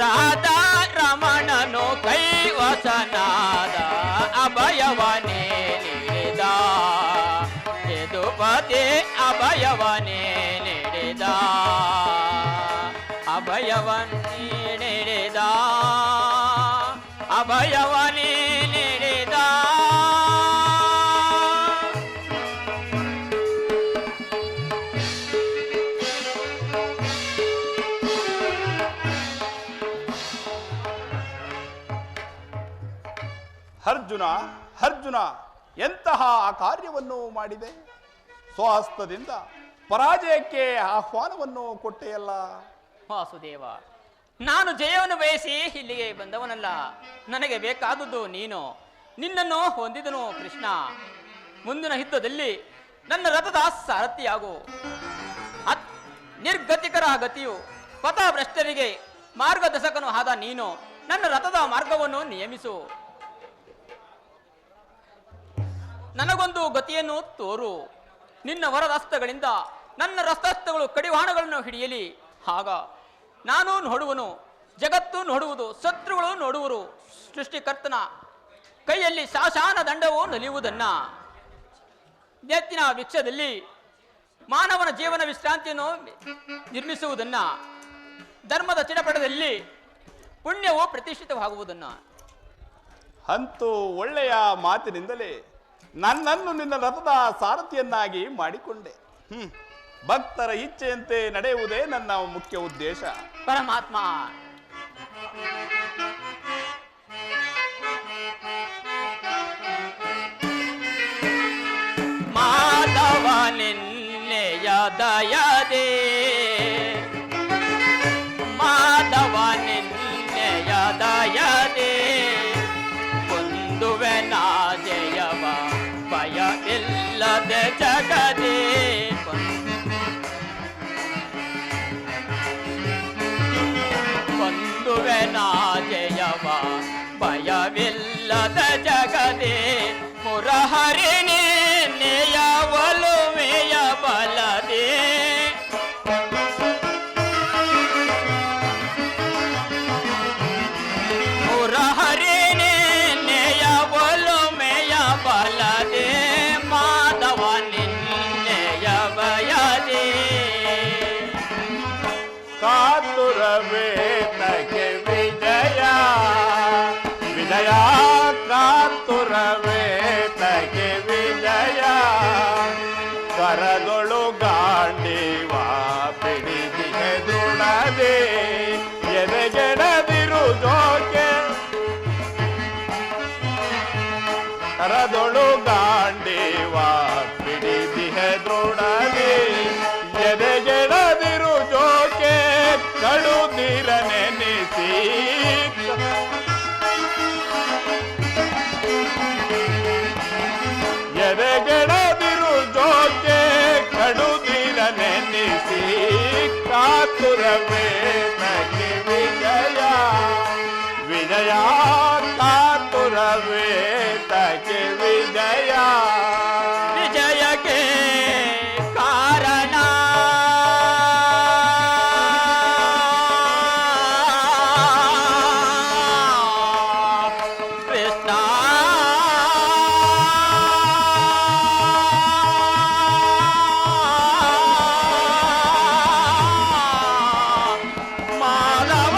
ರಾಧಾ ರಮಣನು ಕೈವಶನಾದ ಅಭಯವನೇ ನೀಡಿದ ಯದುಪತಿ ಅಭಯವನೇ ನೀಡಿದ ಅಭಯವನೇ ನೀಡಿದ ಅಭಯವನೇ ನೀಡಿದ ಅರ್ಜುನ ಅರ್ಜುನ ಎಂತಹ ಕಾರ್ಯವನ್ನು ಮಾಡಿದೆ. ಸ್ವಹಸ್ತದಿಂದ ಪರಾಜಯಕ್ಕೆ ಆಹ್ವಾನವನ್ನು ಕೊಟ್ಟೆಯಲ್ಲ. ವಾಸುದೇವ, ನಾನು ಜಯವನ್ನು ಬಯಸಿ ಇಲ್ಲಿಗೆ ಬಂದವನಲ್ಲ. ನನಗೆ ಬೇಕಾದುದು ನೀನು. ನಿನ್ನನ್ನು ಹೊಂದಿದನು ಕೃಷ್ಣ. ಮುಂದಿನ ಯುದ್ಧದಲ್ಲಿ ನನ್ನ ರಥದ ಸಾರಥಿಯಾಗು. ನಿರ್ಗತಿಕರ ಗತಿಯು ಪಥಭ್ರಷ್ಟರಿಗೆ ಮಾರ್ಗದರ್ಶಕನು ಆದ ನೀನು ನನ್ನ ರಥದ ಮಾರ್ಗವನ್ನು ನಿಯಮಿಸು. ನನಗೊಂದು ಗತಿಯನ್ನು ತೋರು. ನಿನ್ನ ವರದಸ್ತಗಳಿಂದ ನನ್ನ ರಥಸ್ಥಗಳು ಕಡಿವಾಣಗಳನ್ನು ಹಿಡಿಯಲಿ. ಆಗ ನಾನು ನೋಡುವನು, ಜಗತ್ತು ನೋಡುವುದು, ಶತ್ರುಗಳು ನೋಡುವರು. ಸೃಷ್ಟಿಕರ್ತನ ಕೈಯಲ್ಲಿ ಶಾಸನ ದಂಡವು ನಲಿಯುವುದನ್ನ, ನೆತ್ತಿನ ವೃಕ್ಷದಲ್ಲಿ ಮಾನವನ ಜೀವನ ವಿಶ್ರಾಂತಿಯನ್ನು ನಿರ್ಮಿಸುವುದನ್ನ, ಧರ್ಮದ ಚಿಡಪಟದಲ್ಲಿ ಪುಣ್ಯವು ಪ್ರತಿಷ್ಠಿತವಾಗುವುದನ್ನ. ಅಂತೂ ಒಳ್ಳೆಯ ಮಾತಿನಿಂದಲೇ ನನ್ನನ್ನು ನಿನ್ನ ರಥದ ಸಾರಥಿಯನ್ನಾಗಿ ಮಾಡಿಕೊಂಡೆ. ಭಕ್ತರ ಇಚ್ಛೆಯಂತೆ ನಡೆಯುವುದೇ ನನ್ನ ಮುಖ್ಯ ಉದ್ದೇಶ. ಪರಮಾತ್ಮ, ಮಾಧವ ನಿನ್ನೆಯ ದಯದೇ, ಮಾಧವ ನಿನ್ನೆಯ ದಯದೇ, ಕೊಂದುವೆ ನಾ ಜಯವ ಭಯವಿಲ್ಲದೆ ಜಗದೇ. ಕೊಂದುವೆ ನಾ ಜಯವ ಭಯವಿಲ್ಲದ ಜಗದೇ. ಮುರಹರಿಣಿ ನೆಯ ಒಲುಮೆಯ ಬಲದೇ, ಮುರಹರಿಣಿ ನೆಯ ಒಲುಮೆಯ ಬಲದೇ. ಮಾಧವ ನಿನ್ನೆಯ ಬಯದೇ, ಕಾತುರವೇ ತಗೆ ವಿಜಯ ವಿಜಯ, ಕಾತುರವೇ ತಗೆ ವಿಜಯ. ಕರದೊಳು ಗಾಂಡೀವ ಪಿಡಿದಿಗೆ ದೃಢದೆ, ಎದೆಗೆಡದಿರು ಜೋಕೆ. ಕರದೊಳು ಗಾಂಡೀವ ಪಿಡಿದಿಗೆ ದೃಢದೆ, ಎದೆಗೆಡದಿರು ಜೋಕೆ. ಕಡು ನೀರ ನೆನೆಸಿ ಎದೆಗೆಡದಿರು ಜೋಕೆ. ಕಡು ನೀರ ನೆನೆಸಿ ಕಾತುರವೇ ತಗೆ ವಿಜಯ ವಿಜಯ, ಕಾತುರವೇ ತಗೆ ವಿಜಯ. ವಿಜಯಕ್ಕೆ ಕಾರಣ ಕೃಷ್ಣ. ಮಾಧವ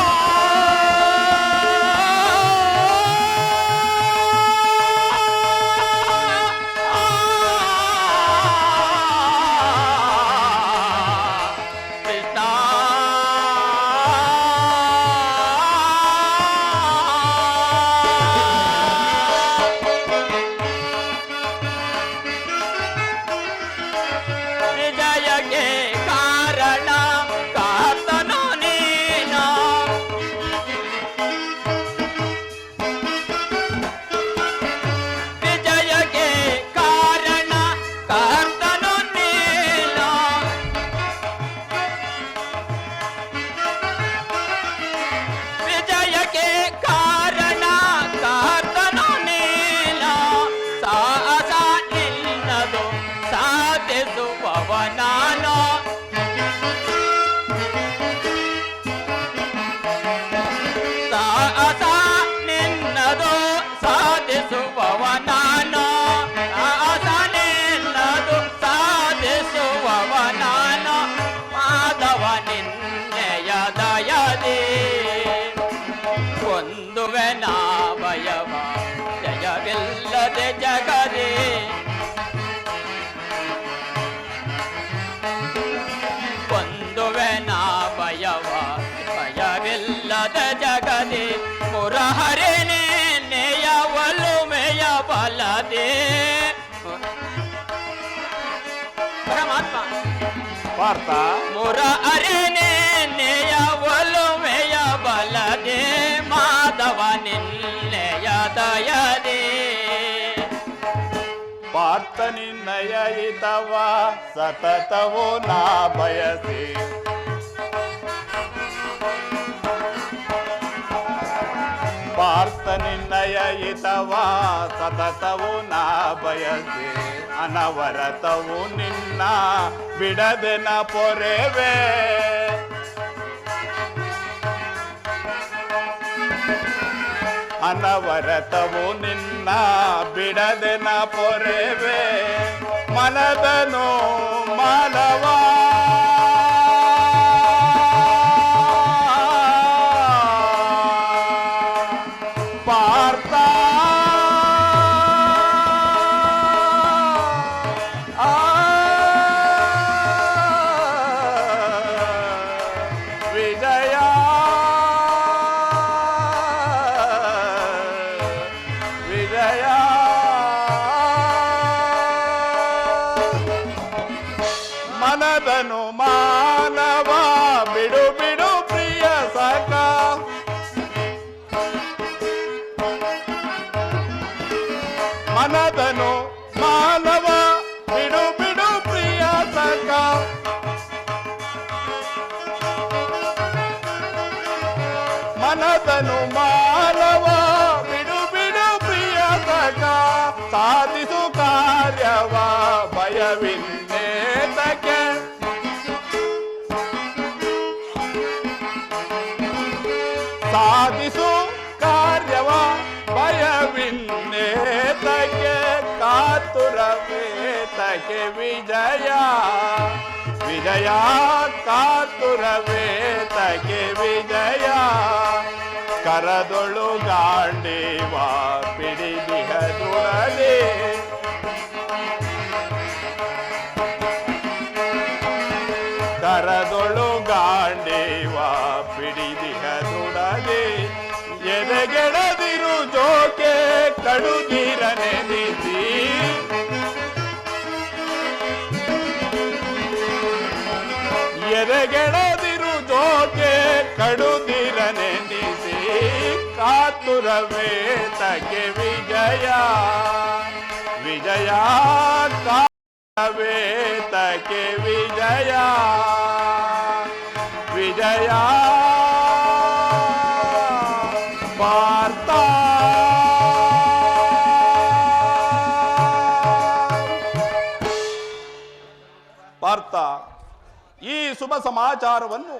ಪದ ಜಗದೆ ಮುರಹರೇನೆ ನೇಯ ಒಲುಮೆಯ ಬಲದೆ ಪರಮಾತ್ಮ ಪಾರ್ಥ ಮುರ ಅರೇನೆ ನೇಯ ಒಲುಮೆಯ ಬಲದೆ ಮಾಧವ ನಿನ್ನೆಯ ದಯದೆ ಪಾರ್ಥ ನಿನ್ನಯ ಹಿತವ ಸತತವೋ ನಾ ಬಯಸಿ ಪಾರ್ಥ ನಿನ್ನಯ ಹಿತವ ಸತತವು ನಾ ಬಯಸಿ ಅನವರತವು ನಿನ್ನ ಬಿಡದೆ ನ ಪೊರೆವೆ ಅನವರತವು ನಿನ್ನ ಬಿಡದೆ ನ ಪೊರೆವೆ ಮನದನು ಮಾನವಾ ಪಾರ್ಥ ವಿಜಯ ವಿಜಯ ಮನದನು ಮಾನವ ಬಿಡು ಬಿಡು ಪ್ರಿಯ ಸಖ ಮನದನು ಮಾನವ ಬಿಡು ಬಿಡು ಪ್ರಿಯ ಸಖ ಮನದನು ಮಾನವ ಬಿಡು ಬಿಡು ಪ್ರಿಯ ಸಖ ಸಾಧಿಸು ಕಾರ್ಯವ ಭಯವಿನ್ನೇತಕ್ಕೆ ಸಾಧಿಸು ಕಾರ್ಯವ ಭಯವಿನ್ನೇತಕ್ಕೆ ಕಾತುರವೇತಕ್ಕೆ ವಿಜಯ ವಿಜಯ ಕಾತುರವೇತಕ್ಕೆ ವಿಜಯ ಕರದೊಳು ಗಾಂಡೀವ ಪಿಡಿದಿಹದುರಲಿ ಕರದೊಳು ಗಾಂಡೀವ ಪಿಡಿದಿಹದುರಲಿ ಎದೆಗೆಡದಿರು ಜೋಕೆ ಕಡುಗಿರ ನೆನೆಸಿ ಎದೆಗೆಡದಿರು ಜೋಕೆ ಕಡುಗಿರ ನೆನೆಸಿ ಕಾತುರವೇತಕ್ಕೆ ವಿಜಯ ವಿಜಯ ಕಾತುರವೇತಕ್ಕೆ ವಿಜಯ ವಿಜಯ ಪಾರ್ಥ ಪಾರ್ಥ ಈ ಶುಭ ಸಮಾಚಾರವನ್ನು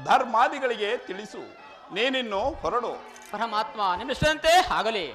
ಧರ್ಮಾದಿಗಳಿಗೆ ತಿಳಿಸು ನೀನಿನ್ನು ಹೊರಡು ಪರಮಾತ್ಮ ನಿಮ್ಮಿಷ್ಟಂತೆ ಆಗಲಿ